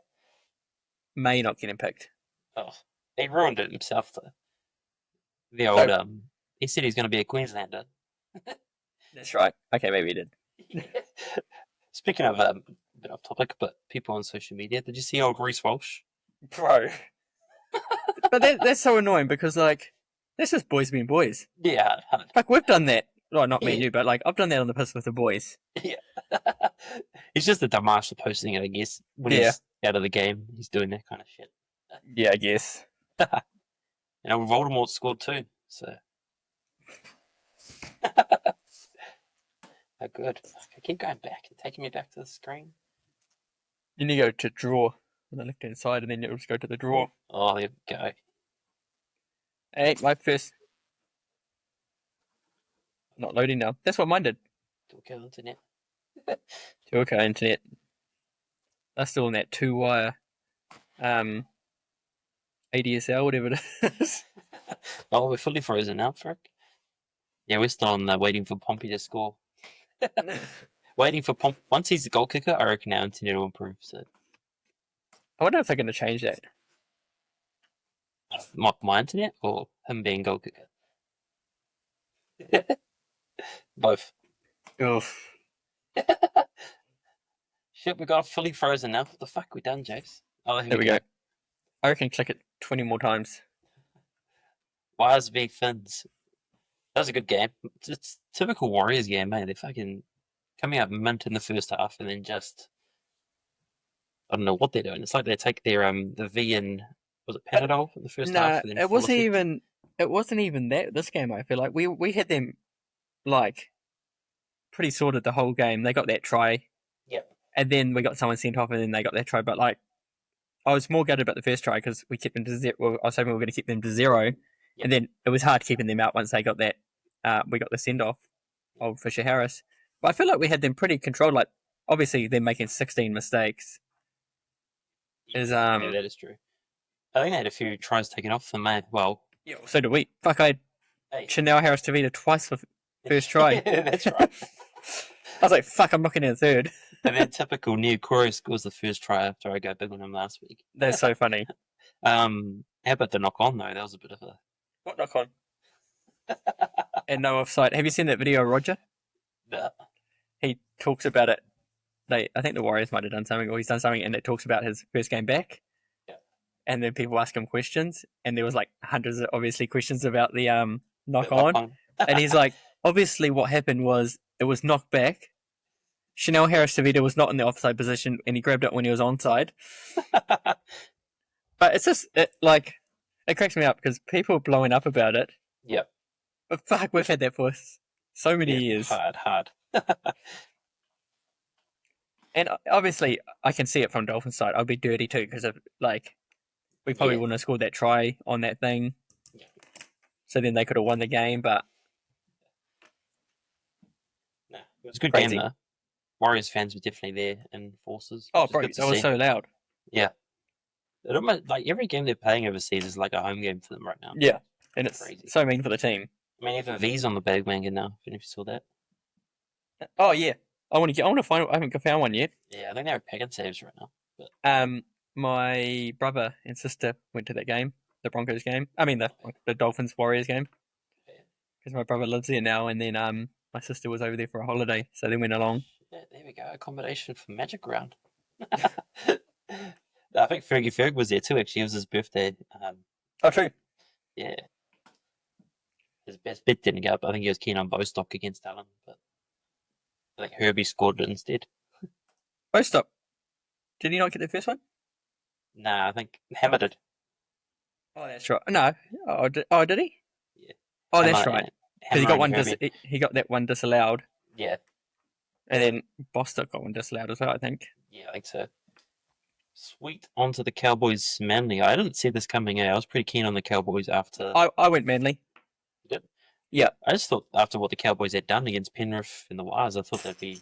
May not getting picked. Oh, he ruined it himself though. The old he said he's going to be a Queenslander. That's right. Okay, maybe he did. Speaking of a bit off topic, but people on social media, did you see old Reece Walsh? Bro. But that's so annoying because, like, that's just boys being boys. Yeah. Like, we've done that. Well, not me and you, but, like, I've done that on the piss with the boys. Yeah. He's just a dumbass for posting it, I guess. When he's out of the game, he's doing that kind of shit. Yeah, I guess. Voldemort scored too, so. Oh, good. I keep going back and taking me back to the screen. You need to go to draw on the left-hand side, and then you'll just go to the draw. Oh, there we go. Hey, my first... Not loading now. That's what mine did. Talk internet. Okay, internet. That's still on that 2-wire ADSL, whatever it is. Oh, we're fully frozen now, frick. Yeah, we're still on waiting for Pompey to score. Waiting for Pompey. Once he's a goal kicker, I reckon our internet will improve. So. I wonder if they're going to change that. My internet or him being goal kicker? Both. Oof. Shit, we got fully frozen now. What the fuck we done, Jase? Oh, There we go. I reckon click it 20 more times. Wires v Fins. That was a good game. It's typical Warriors game, man. They're fucking coming up mint in the first half and then just I don't know what they're doing. It's like they take their the V and was it Panadol in the first half? No, it wasn't even. It wasn't even that. This game, I feel like we had them like pretty sorted the whole game. They got that try. Yep. And then we got someone sent off, and then they got that try. But like, I was more gutted about the first try because we kept them to 0. Well, I was hoping we were going to keep them to 0, Yep. and then it was hard keeping them out once they got that. We got the send off of Fisher Harris. But I feel like we had them pretty controlled. Like, obviously, they're making 16 mistakes. Yeah, that is true. I think they had a few tries taken off them, man. Well, Yeah, so did we. Fuck, I had Chanel Harris Tavita twice for first try. That's right. I was like, fuck, I'm knocking in a third. And then typical Neo Corey scores the first try after I go big on him last week. That's so funny. How about the knock on though? That was a bit of a What knock on? And no offside. Have you seen that video of Roger? No. He talks about it I think the Warriors might have done something, or he's done something, and it talks about his first game back. Yeah. And then people ask him questions, and there was like hundreds of obviously questions about the knock on, and he's like, obviously what happened was it was knocked back. Chanel Harris-Tavita was not in the offside position, and he grabbed it when he was onside. But it's just it cracks me up because people are blowing up about it. Yep. But fuck, we've had that for so many years. Hard. And obviously, I can see it from Dolphins' side. I'd be dirty too because of we probably wouldn't have scored that try on that thing. Yeah. So then they could have won the game, but No, it was a good Crazy. game though. Warriors fans were definitely there in forces. oh, which is bro, good to that was see. so loud. Yeah. It almost, every game they're playing overseas is like a home game for them right now. Yeah, and it's Crazy. so mean for the team. I mean, even V's on the bandwagon now. If you saw that. Oh yeah, I want to find. I haven't found one yet. Yeah, I think they're packet saves right now. But My brother and sister went to that game, the Broncos game. I mean the Dolphins Warriors game, because my brother lives there now, and then my sister was over there for a holiday, so they went along. yeah, there we go. Accommodation for Magic Round. I think Fergie was there too. Actually, it was his birthday. Oh, true. Yeah. His best bet didn't go up. I think he was keen on Bostock against Allen, but I think Herbie scored it instead. Oh, stop. Did he not get the first one? Nah, I think Hammer did. Oh, that's right. No. Did he? Yeah. Oh, that's Hammer- right. Because Hammer he got and one. Herbie. He got that one disallowed, Yeah, and then Bostock got one disallowed as well. I think. yeah, I think so. Sweet. On to the Cowboys Manly. I didn't see this coming out. I was pretty keen on the Cowboys after. I went Manly. I just thought after what the Cowboys had done against Penrith and the Wires, I thought they'd be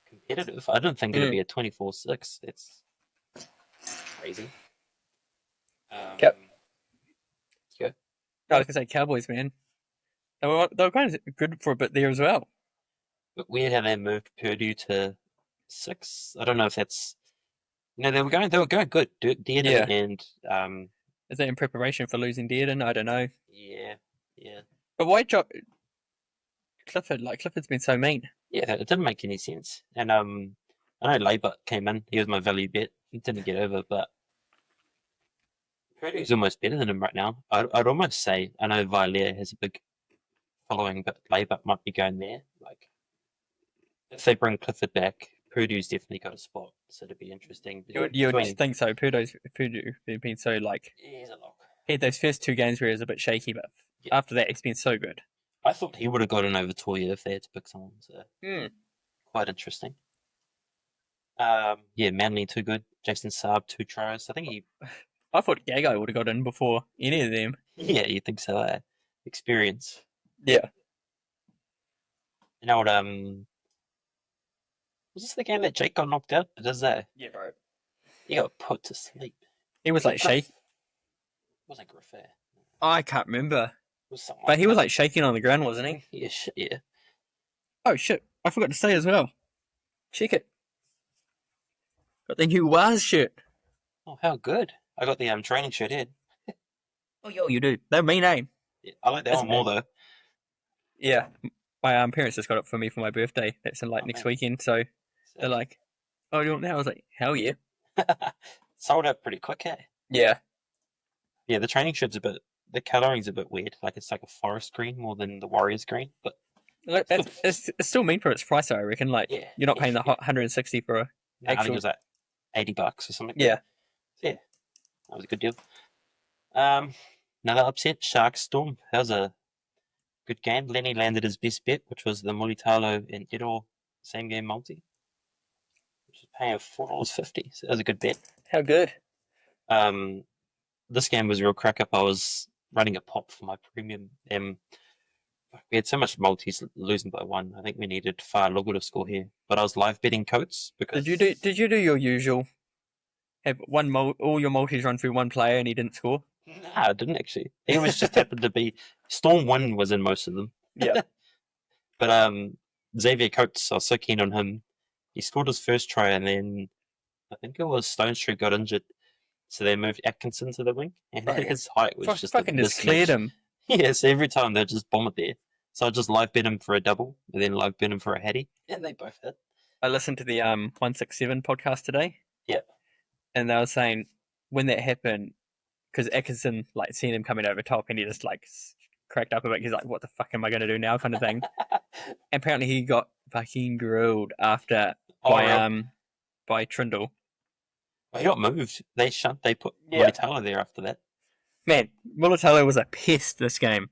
competitive. I didn't think it'd be a 24-6. It's crazy. Yep. Let's go. I was gonna say Cowboys, man. They were kind of good for a bit there as well. But weird how they moved Purdue to 6. I don't know if that's. They were going good. Dearden Yeah. and Is that in preparation for losing Dearden? I don't know. yeah. But why drop Clifford? Clifford's been so mean. Yeah, it didn't make any sense. And I know Labour came in. He was my value bet. He didn't get over, but Purdue's almost better than him right now. I'd almost say, I know Villiers has a big following, but Labour might be going there. If they bring Clifford back, Purdue's definitely got a spot. So it'd be interesting. You would think so. Purdue, they've been so He's a lock. he had those first 2 games where he was a bit shaky, but after that, he's been so good. I thought he would have gotten over Toya if they had to pick someone. So quite interesting. Manly too good. Jason Saab 2 tries. I think I thought Gagai would have got in before any of them. Yeah, you think so? Experience. Yeah. You know what? Was this the game that Jake got knocked out? It is that. Yeah, bro. He got put to sleep. He was shaking. It wasn't Griffith. I can't remember. It was someone. But he was shaking on the ground, wasn't he? Yeah, yeah. Oh shit! I forgot to say as well. Check it. Got the new Waz shirt. Oh, how good! I got the training shirt here. Oh, yo, you do. They're mean, eh? Yeah, I like that That's one more though. Yeah. My parents just got it for me for my birthday. That's in next weekend. So they're like, "Oh, you want that?" I was like, "Hell yeah!" Sold out pretty quick, eh? Yeah. Yeah, the training shirt's the coloring's a bit weird. It's like a forest green more than the Warriors green, but It's still mean for its price, I reckon. You're not paying the 160 for a I think actual. it was $80 or something. Yeah. Yeah, that was a good deal. Another upset, Sharks Storm. That was a good game. Lenny landed his best bet, which was the Mulitalo and Edo same game multi, which was paying $4.50. So that was a good bet. How good? This game was a real crack up. I was running a pop for my premium. We had so much multis losing by 1. I think we needed far longer to score here. But I was live betting Coates because Did you do your usual? Have all your multis run through one player and he didn't score? Nah, I didn't actually. He was just happened to be Storm 1 was in most of them. Yeah. But Xavier Coates, I was so keen on him. He scored his first try and then I think it was Stone Street got injured. So they moved Atkinson to the wing. And his height was just fucking just cleared him. Yeah, so every time they'd just bomb it there. So I just live bet him for a double and then live bet him for a hattie. And they both hit. I listened to the 167 podcast today. Yeah. And they were saying when that happened, because Atkinson like seen him coming over top, and he just like cracked up a bit. He's like, "What the fuck am I going to do now?" kind of thing. And apparently he got fucking grilled after Really? by Trindle. Well, he got moved. They put Taylor there after that. Man, Mulatalo was a pest this game.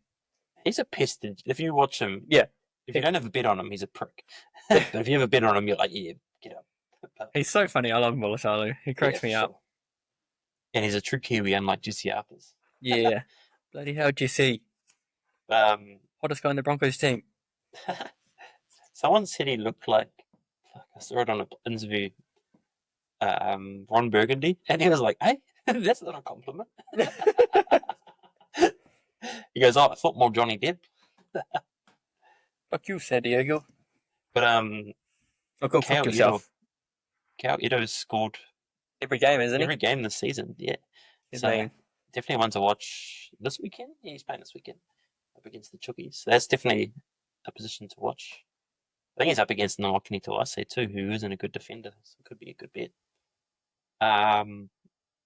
He's a pest. If you watch him, Yeah. If you don't have a bet on him, he's a prick. But if you have a bet on him, you're like, yeah, get up. He's so funny. I love Mulatalo. He cracks me up. And he's a true Kiwi, unlike Jase Arthurs. Yeah. Bloody hell, Jesse. Hottest guy in the Broncos team. Someone said he looked like, I saw it on an interview, Ron Burgundy, and he was like, hey, that's not a compliment. He goes, oh, I thought more Johnny Depp. Fuck you, San Diego. But go fuck yourself. Cal Ito's scored every game, isn't he? Every game this season, yeah. So definitely one to watch this weekend. Yeah, he's playing this weekend up against the Chookies. So that's definitely a position to watch. I think he's up against Nawakini Tuase too, who isn't a good defender, so it could be a good bet.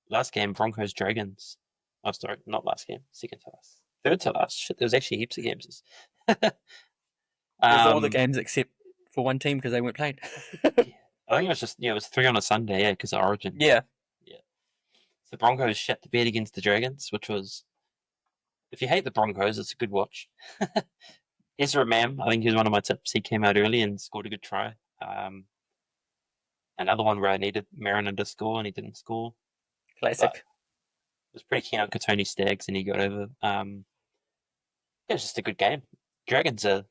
Last game, Broncos Dragons. Oh, sorry, not last game. Second to last. Third to last. Shit, there was actually heaps of games. All the games except for one team because they weren't played. I think it was just it was 3 on a Sunday, because of Origin. Yeah. So the Broncos shut the bed against the Dragons, which was, if you hate the Broncos, it's a good watch. Ezra Mam, I think he was one of my tips. He came out early and scored a good try. Another one where I needed Mariner to score and he didn't score. Classic. But I was pretty keen on Katoni Staggs and he got over. It was just a good game. Dragons are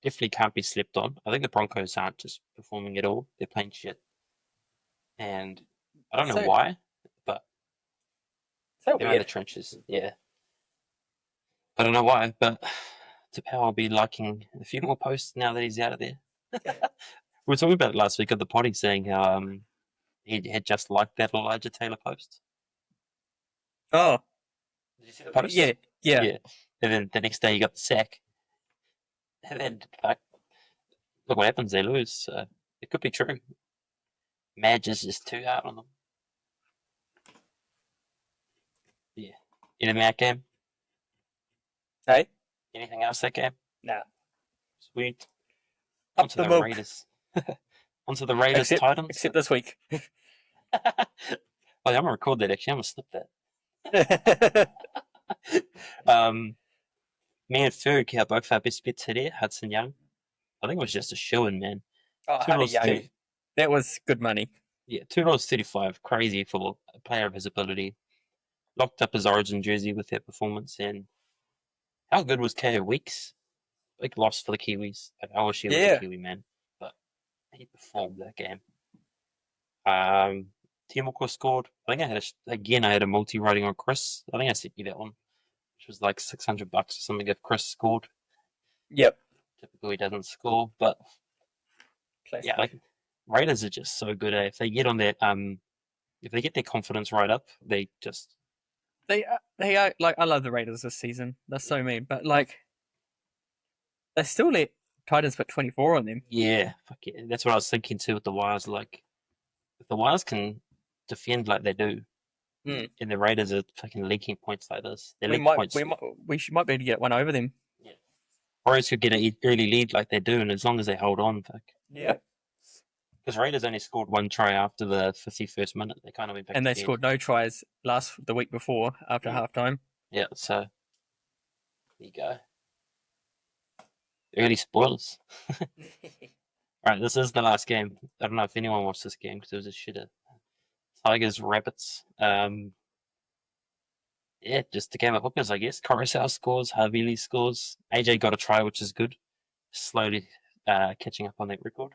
definitely can't be slept on. I think the Broncos aren't just performing at all. They're playing shit. And I don't know why, but they're in the trenches. Yeah. I don't know why, but Tapau will be liking a few more posts now that he's out of there. We were talking about it last week at the potty, saying how he had just liked that Elijah Taylor post. Oh. Did you see the post? Yeah. And then the next day he got the sack. And then, look what happens, they lose. So it could be true. Madge is just too hard on them. Yeah. Anything that game? Hey? Anything else that game? Nah. Sweet. Up Onto the the Raiders. Onto the Raiders Titans. Except this week. Oh, I'm going to record that actually. I'm going to slip that. Me and Ferg, our both our best bets today, Hudson Young. I think it was just a shoe-in, man. Oh, Young. That was good money. Yeah, $2.35. Crazy for a player of his ability. Locked up his Origin jersey with that performance. And how good was KO Weeks? Big loss for the Kiwis. I wish he was a Kiwi, man. But he performed that game. Timoko scored. I think I had a multi-rating on Chris. I think I sent you that one, which was like $600 or something if Chris scored. Yep. Typically he doesn't score, but Classic. Yeah, like Raiders are just so good. If they get on that, if they get their confidence right up, they are like, I love the Raiders this season. They're so mean, but like they still let Titans put 24 on them. Yeah, fuck yeah. That's what I was thinking too with the Wires. Like, if the Wires can defend like they do, and the Raiders are fucking leaking points like this, we might be able to get one over them. Yeah. Warriors could get an early lead like they do, and as long as they hold on, fuck. Yeah. Because Raiders only scored one try after the 51st minute. They kind of went back. And they scored no tries the week before after halftime. Yeah, so there you go. Early spoilers. Alright, this is the last game. I don't know if anyone watched this game because it was a shitter. Tigers, Rabbits. Yeah, just a game of hookers, I guess. Coruscant scores, Havili scores. AJ got a try, which is good. Slowly catching up on that record.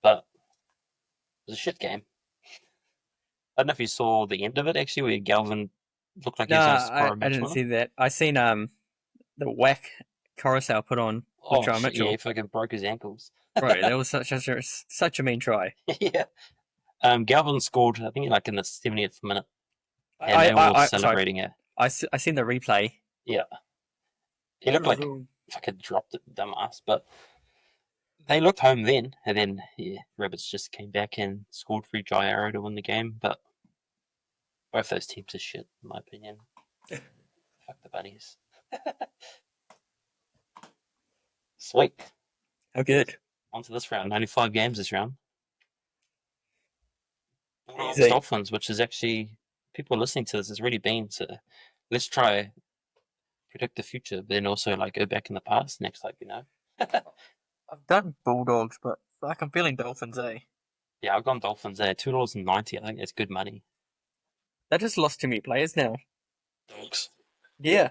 But it was a shit game. I don't know if you saw the end of it, actually, where Galvin looked like he was going to score a match. I didn't see that. I seen the whack Coruscant put on Mitchell. Yeah, he fucking broke his ankles. Right, that was such a mean try. Yeah. Galvin scored, I think, like in the 70th minute. And they were all celebrating it. I seen the replay. Yeah. He looked like fucking dropped it, dumbass. But They looked home then, and then yeah, Rabbits just came back and scored through Dry Arrow to win the game. But both those teams are shit, in my opinion. Fuck the Bunnies. Sweet. How good. On to this round. 95 games this round. Bulldogs Easy. Dolphins, which is actually people listening to this has really been to let's try predict the future, but then also like go back in the past next, like I've done Bulldogs, but like I'm feeling Dolphins, eh? Yeah, I've gone Dolphins there. $2.90. I think that's good money. They just lost too many players now. Dogs. Yeah.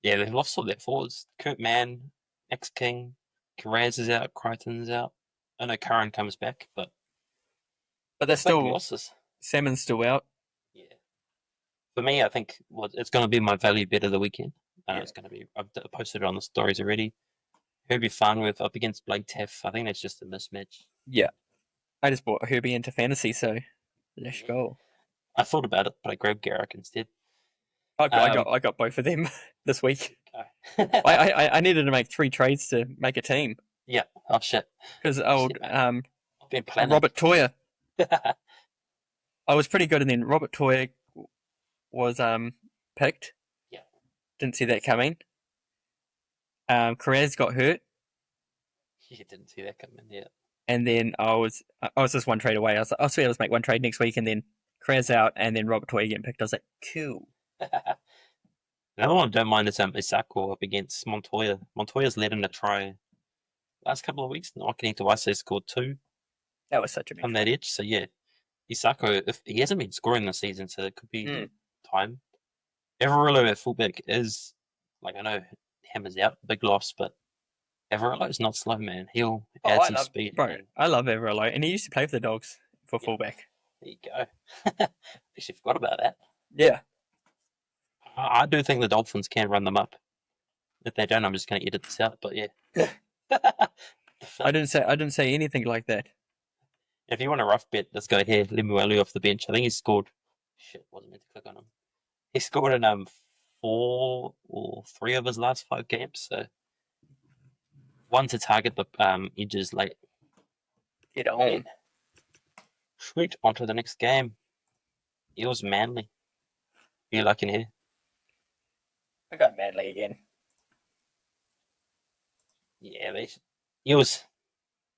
Yeah, they've lost all their forwards. Kurt Mann, ex-King, Carraz is out, Crichton's out. I know Curran comes back, but But they're big still losses. Salmon's still out. Yeah. For me, I think it's going to be my value bet of the weekend. I know Yeah. it's going to be. I've posted it on the stories already. Herbie Farnworth up against Blake Taff. I think that's just a mismatch. Yeah. I just bought Herbie into fantasy, so let's Yeah. go. I thought about it, but I grabbed Garrick instead. I got both of them this week. Okay. I needed to make 3 trades to make a team Yeah. Oh shit. because old Shit, I've been planning. Robert Toyer. I was pretty good, and then Robert Toyer was picked. Yeah. Didn't see that coming. Carraz got hurt, You didn't see that coming yet. and then I was just 1 trade away. I was like, I'll swear, let's make 1 trade next week, and then Carraz out, and then Robert Toyer getting picked. I was like, cool. Another one I don't mind is Isako up against Montoya. Montoya's led him to try last couple of weeks. Knocking into Ice scored 2 That was such a on that edge. So yeah, Isako, if he hasn't been scoring this season, so it could be time. Everillo at fullback is like I know Hammer's out, big loss, but Everillo's not slow, man. He'll add some speed. Bro, I love Everillo, and he used to play for the Dogs for fullback. There you go. Actually forgot about that. Yeah. I do think the Dolphins can run them up. If they don't, I'm just going to edit this out. But yeah, I didn't say anything like that. if you want a rough bet, let's go here. Lemuelu off the bench. I think he scored. Shit, wasn't meant to click on him. He scored in 4 or 3 of his last 5 games. So one to target the edges late. Get on. Yeah. Sweet. On to the next game. Eels Manly. You liking here? I got Manly again. Yeah, Eels.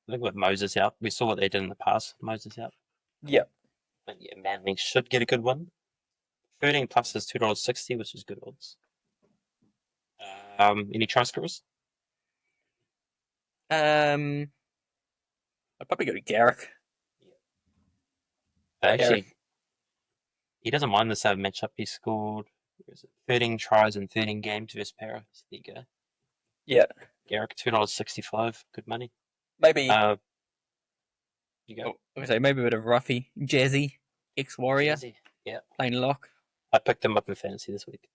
I think with Moses out, we saw what they did in the past. Moses out. Yep. But yeah, Manly should get a good one. 13 plus is $2.60, which is good odds. Any try scorers? I'd probably go to Garrick. Actually, he doesn't mind this matchup. He scored 13 tries in 13 games versus Para. So there you go. Yeah. Garrick, $2.65. Good money. Maybe. You go. I would say maybe a bit of Ruffy, Jazzy, ex-warrior, Jase. Yeah. playing lock. I picked him up in fantasy this week.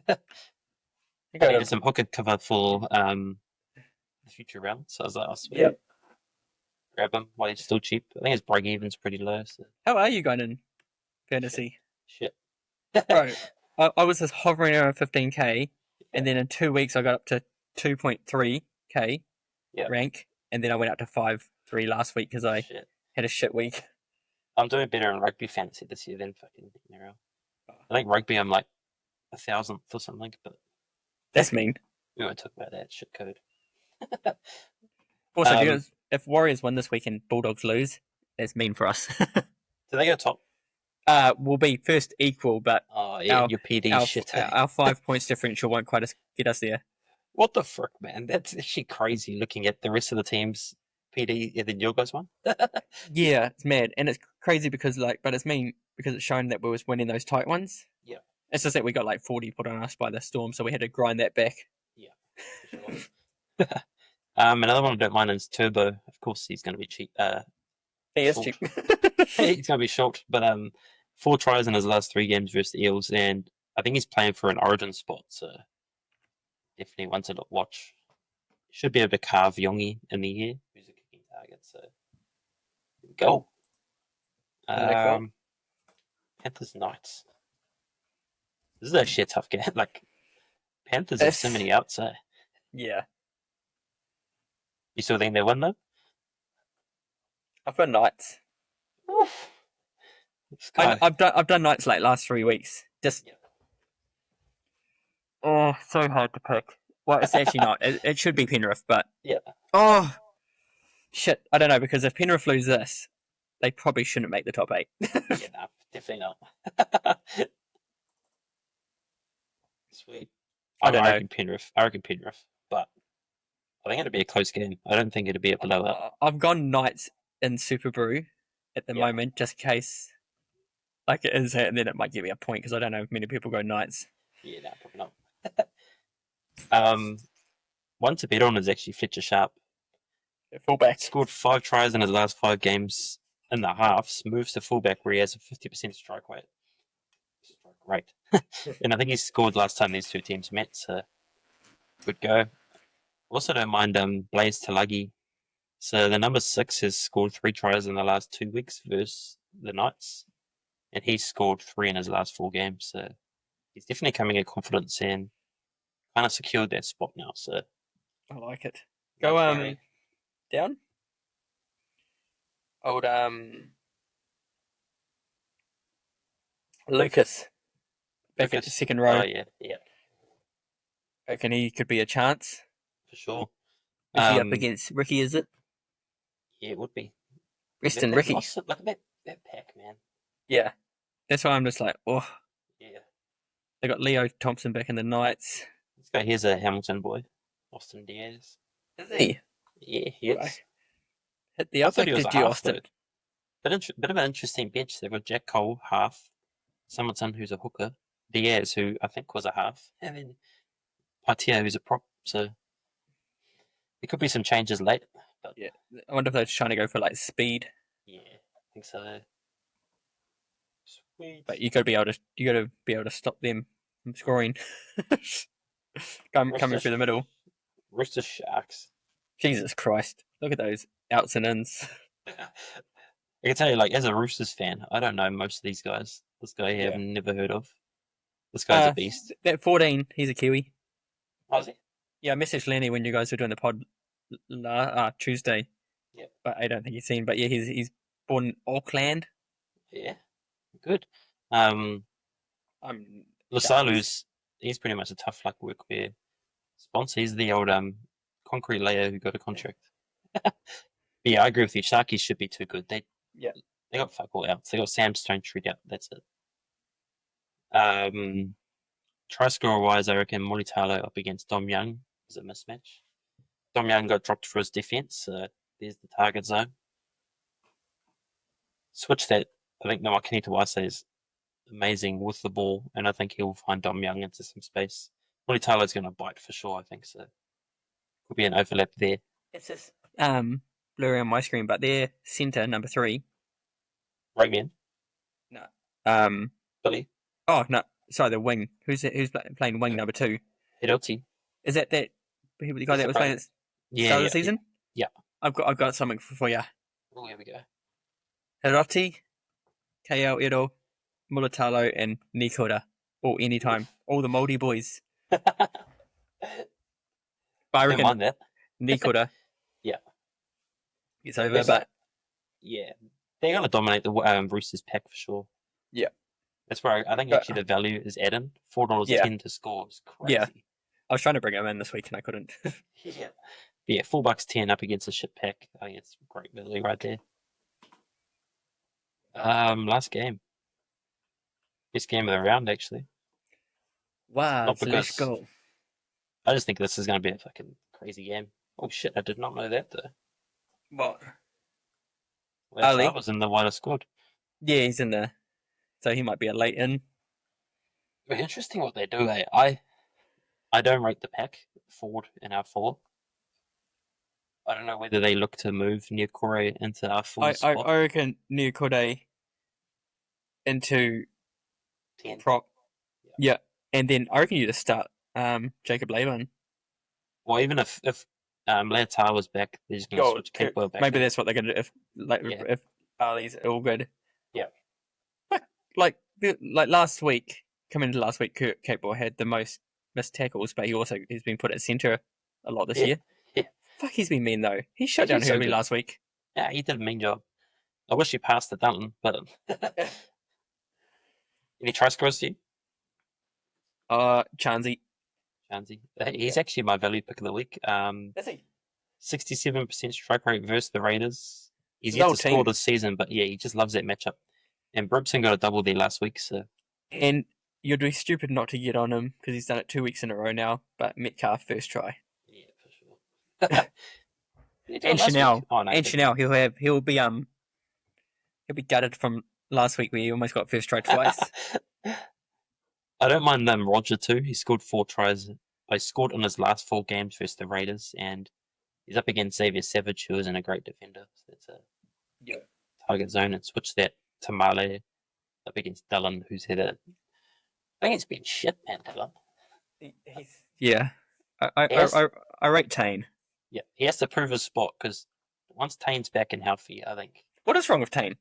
I needed some hooker cover for the future round, so I was like, I'll sweet. Grab him while he's still cheap. I think his break even's pretty low. So. How are you going in fantasy? Shit. Bro, I was just hovering around 15k, and then in 2 weeks I got up to 2.3k rank, and then I went up to 5.3 last week because I had a shit week. I'm doing better in rugby fantasy this year than fucking Nero. I think rugby I'm like 1,000th or something, but that's mean. We won't talk about that shit code. Also, if Warriors win this week and Bulldogs lose, that's mean for us. Do they go top? We'll be first equal, but your PD shit. Our 5 points differential won't quite get us there. What the frick, man? That's actually crazy looking at the rest of the teams. PD and then your guys won. Yeah, it's mad, and it's crazy because but it's mean because it's shown that we was winning those tight ones. Yeah, it's just that we got like 40 put on us by the Storm, so we had to grind that back. Yeah, for sure. Another one I don't mind is Turbo. Of course, he's going to be cheap. He is cheap. He's going to be short, but 4 tries in his last 3 games versus the Eels, and I think he's playing for an Origin spot, so definitely one to watch. Should be able to carve Yongi in the year, who's a kicking target. So go. Panthers Knights. This is actually a tough game. Like Panthers have so many outs. Yeah. You still think they win though? I've got Knights. Oof. This guy. I've done Knights like last 3 weeks. Just Yeah. so hard to pick. Well, it's actually not. It should be Penrith, but Yeah. oh shit, I don't know because if Penrith lose this, they probably shouldn't make the top 8. Yeah, no, definitely not. Sweet. I don't know. reckon Penrith. I reckon Penrith, but I think it'll be a close game. I don't think it'll be a blowout. I've gone Knights in Super Brew at the Yeah. moment, just in case. Like it is, and then it might give me a point because I don't know if many people go Knights. Yeah, no, probably not. One to bet on is actually Fletcher Sharp. Fullback. Scored 5 tries in his last 5 games in the halves. Moves to fullback where he has a 50% strike rate. Great. And I think he scored last time these two teams met, so good go. Also don't mind Blaze Talagi. So the number 6 has scored 3 tries in the last 2 weeks versus the Knights. And he's scored 3 in his last 4 games. So he's definitely coming in confidence and kind of secured that spot now. So I like it. Go down. Old Lucas. Back at the second row. Oh yeah, Reckon he could be a chance. for sure. Is he up against Ricky, is it? Yeah, it would be. Reston Look Ricky. at that pack, man. Yeah. That's why I'm just like, oh. Yeah. They got Leo Thompson back in the Knights. This guy here's a Hamilton boy. Austin Diaz. Is he? Yeah, he is. Right. Hit the I upper, thought he was did a you, half, Austin? Bit of an interesting bench. They've got Jack Cole, half. Simonson, who's a hooker. Diaz, who I think was a half. And then Patia, who's a prop. So there could be some changes late. But Yeah. I wonder if they're trying to go for like speed. yeah, I think so. Sweet. But you gotta be able to stop them from scoring. Coming through the middle. Rooster Sharks. Jesus Christ. Look at those outs and ins. I can tell you, like, as a Roosters fan, I don't know most of these guys. This guy here I've never heard of. This guy's a beast. That 14, he's a Kiwi. Oh, is he? Yeah, I messaged Lenny when you guys were doing the pod Tuesday. Yep. But I don't think he's seen. But yeah, he's born in Auckland. Yeah. Good. I'm Lasalu's, he's pretty much a tough luck workwear sponsor. He's the old concrete layer who got a contract. Yeah, I agree with you. Sharkies should be too good. They got fuck all outs. They got Sam Stonetreat out. That's it. Try scorer wise, I reckon Moritalo up against Dom Young is a mismatch. Dom Young got dropped for his defense, so there's the target zone. Switch that. I think Noah Kanitawase is amazing with the ball, and I think he'll find Dom Young into some space. Moritalo's going to bite for sure, I think so. Could be an overlap there. It's just blurry on my screen, but their centre number 3. Right, man. No. Billy. Oh no, sorry, the wing. Who's playing wing number 2? Hidotti. Is that the guy that was playing at the start of the season? Yeah. I've got something for you. Oh, here we go. Hirotti, KL Iro, Mulatalo, and Nikora. All anytime. All the Māori boys. But I Don't reckon mind that. Nikora. Yeah. It's over, but yeah, they're going to dominate the Roosters pack for sure. Yeah. That's where I think actually the value is adding. $4.10 to score is crazy. Yeah. I was trying to bring him in this week and I couldn't. Yeah. Yeah, $4.10 up against a shit pack. I think it's great value right there. Last game. Best game of the round, actually. Wow, Not so let's because- go. I just think this is going to be a fucking crazy game. Oh shit, I did not know that though. What? I was in the wider squad. Yeah, he's in there. So he might be a late in. But interesting what they do, eh? I don't rate the pack forward in our 4. I don't know whether they look to move Niokore into our 4 spot. I reckon Niokore into 10. prop. Yeah. And then I reckon you just start Jacob Laban. Well, even if Leotar was back, they're just going to switch Capewell back. Maybe in. that's what they're going to do if Ali's all good. Yeah. Like last week, coming into last week, Kurt Capewell had the most missed tackles, but he's been put at centre a lot this year. Yeah. Fuck, he's been mean though. He shut down He's so Herbie good. last week. Yeah, he did a mean job. I wish he passed the Dunton, but any try scorers to you, Chansey. Chansey? He's actually my value pick of the week. Is he? 67% strike rate versus the Raiders. He's It's an yet to old score team. this season, but yeah, he just loves that matchup. And Brimson got a double there last week, so And you'd be stupid not to get on him because he's done it 2 weeks in a row now. But Metcalf first try. yeah, for sure. And Chanel. Oh, no, And Chanel, he'll be gutted from last week where he almost got first try twice. I don't mind Roger too. He scored 4 tries. He scored in his last 4 games versus the Raiders, and he's up against Xavier Savage, who isn't a great defender. So that's a target zone, and switch that to Male up against Dillon, who's had a. I think it's been shit, man, Dillon. Yeah. I rate Tane. Yeah, he has to prove his spot because once Tane's back and healthy, I think. What is wrong with Tane?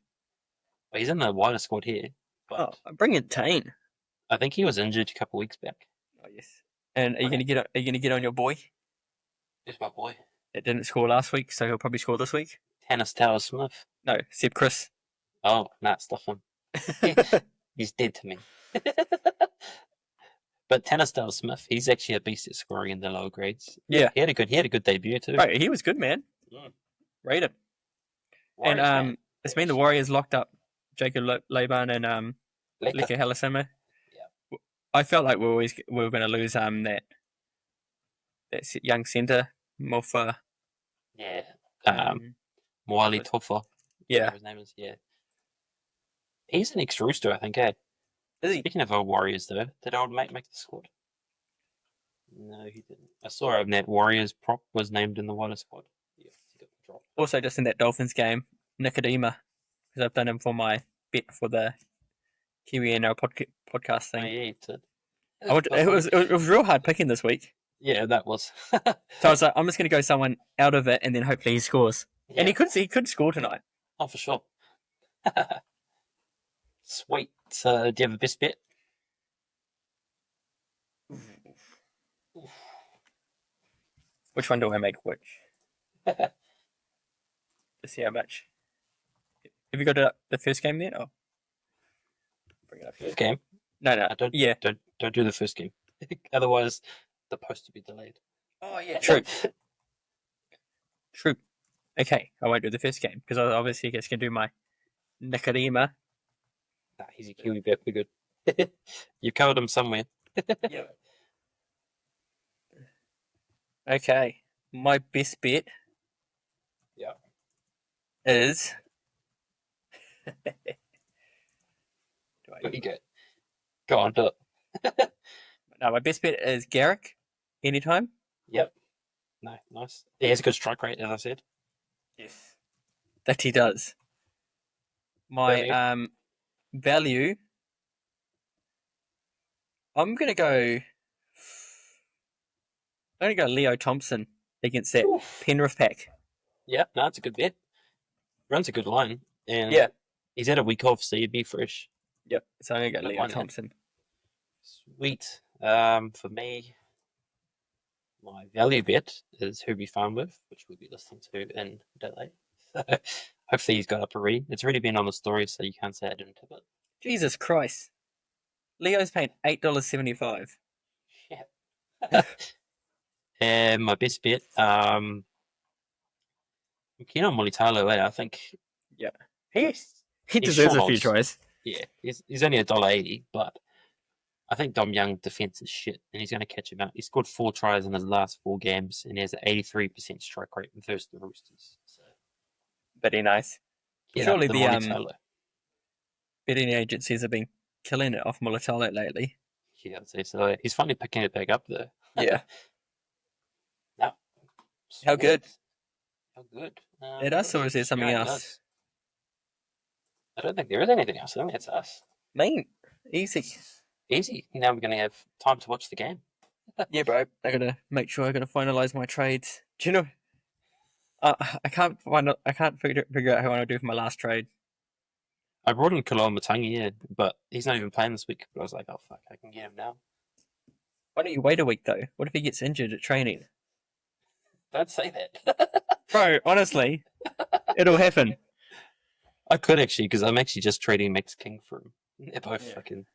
Well, he's in the wider squad here, but Bring in Tane. I think he was injured a couple of weeks back. Oh yes. And are you gonna get on your boy? Who's my boy? That didn't score last week, so he'll probably score this week. Tannis Tower Smith. No, Seb Chris. Oh, nah, stuff him. He's dead to me. But Tannis Tower Smith, he's actually a beast at scoring in the lower grades. Yeah. He had a good debut too. Right, he was good, man. Mm. Rate him. Warriors, And man. it's been the Warriors locked up Jacob Laban and Leka. Leka Halasima. Yeah. I felt like we were going to lose that young centre Mofa. Yeah. Wiley Toffa. Yeah. Whatever his name is. Yeah. He's an ex-Rooster, I think, eh? Is he? Speaking of old Warriors, though, did old mate make the squad? No, he didn't. I saw him that Warriors prop was named in the wider squad. Yeah, he got the drop. Also, just in that Dolphins game, Nicodema, because I've done him for my bet for the Kiwi and our podcast Oh, thing. yeah, he did. It was real hard picking this week. Yeah, that was. So I was like, I'm just going to go someone out of it, and then hopefully he scores. Yeah. And he could score tonight. Oh, for sure. Sweet. So, do you have a best bet? Which one do I make which? To see how much. Have you got it up, the first game then? Oh, bring it up here. First game. No. I don't. Yeah. Don't do the first game. Otherwise, the post will be delayed. Oh yeah. True. True. Okay, I won't do the first game because I obviously just can do my Nicodema. Nah, he's a Kiwi bet. We're good. You've covered him somewhere. Yeah. Okay, my best bet. Yeah. Is. There you go. Go on, do it. No, my best bet is Garrick. Anytime. Yep. No, nice. He has a good strike rate, as I said. Yes. That he does. My Value? value. I'm gonna go Leo Thompson against that Penrith pack. Yeah, no, it's a good bet. Runs a good line. And Yeah. he's had a week off, so he'd be fresh. Yep. So I'm gonna go Good Leo one, yeah. Thompson. Sweet. For me, my value bet is Who Be Farm With, which we'll be listening to in delay. So hopefully he's got up a read. It's already been on the story, so you can't say I didn't tip it. Jesus Christ. Leo's paying $8.75. Yeah. And my best bet, I'm keen on Molitalo, I think. Yeah. He He He's deserves a short few odds. tries. Yeah, he's only $1.80, but I think Dom Young defense is shit, and he's going to catch him out. He scored 4 tries in his last 4 games, and he has an 83% strike rate versus the Roosters. So, Very nice. get Surely up to the Molitalo. betting agencies have been killing it off Molitalo lately. Yeah, I'd say so. He's finally picking it back up, though. Yeah. No. How good? Sweet. How good? It us, or is there something Australian else? nuts. I don't think there is anything else. I think that's us. Mean. Easy. Easy. Now we're going to have time to watch the game. Yeah, bro. I gotta make sure I gotta finalize my trades. Do you know? I can't figure out how I want to do for my last trade. I brought in Kaloa Matangi, yeah, but he's not even playing this week. But I was like, oh, fuck, I can get him now. Why don't you wait a week though? What if he gets injured at training? Don't say that. Bro, honestly, it'll happen. I could actually, because I'm actually just trading Max King for him. They're both Yeah. fucking.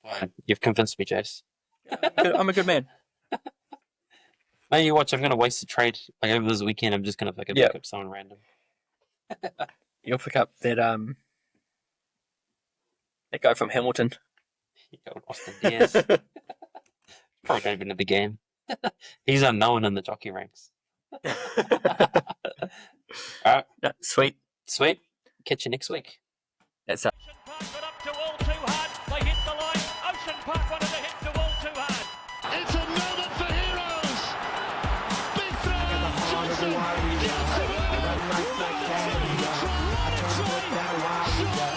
Fine. You've convinced me, Jase. I'm a good man. Hey, you watch. I'm gonna waste a trade like over this weekend. I'm just gonna fucking Yeah. pick up someone random. You'll pick up that guy from Hamilton. You go Austin Diaz. Probably not even a big game. He's unknown in the jockey ranks. All right, No, sweet. sweet. Catch you next week. That's Ocean Park got up to all too hard. They hit the line. Ocean Park wanted to hit to all too hard. It's a moment for heroes. Big throw. Johnson.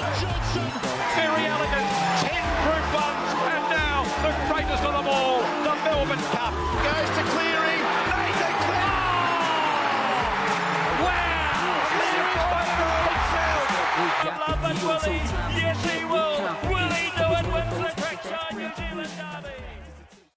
Very elegant. 10 group ones. And now the greatest of them all, the Melbourne Cup. Goes to Cleary. Nathan Cleary. Wow! Cleary's going to itself. Love and Willie. Yes, he will. Will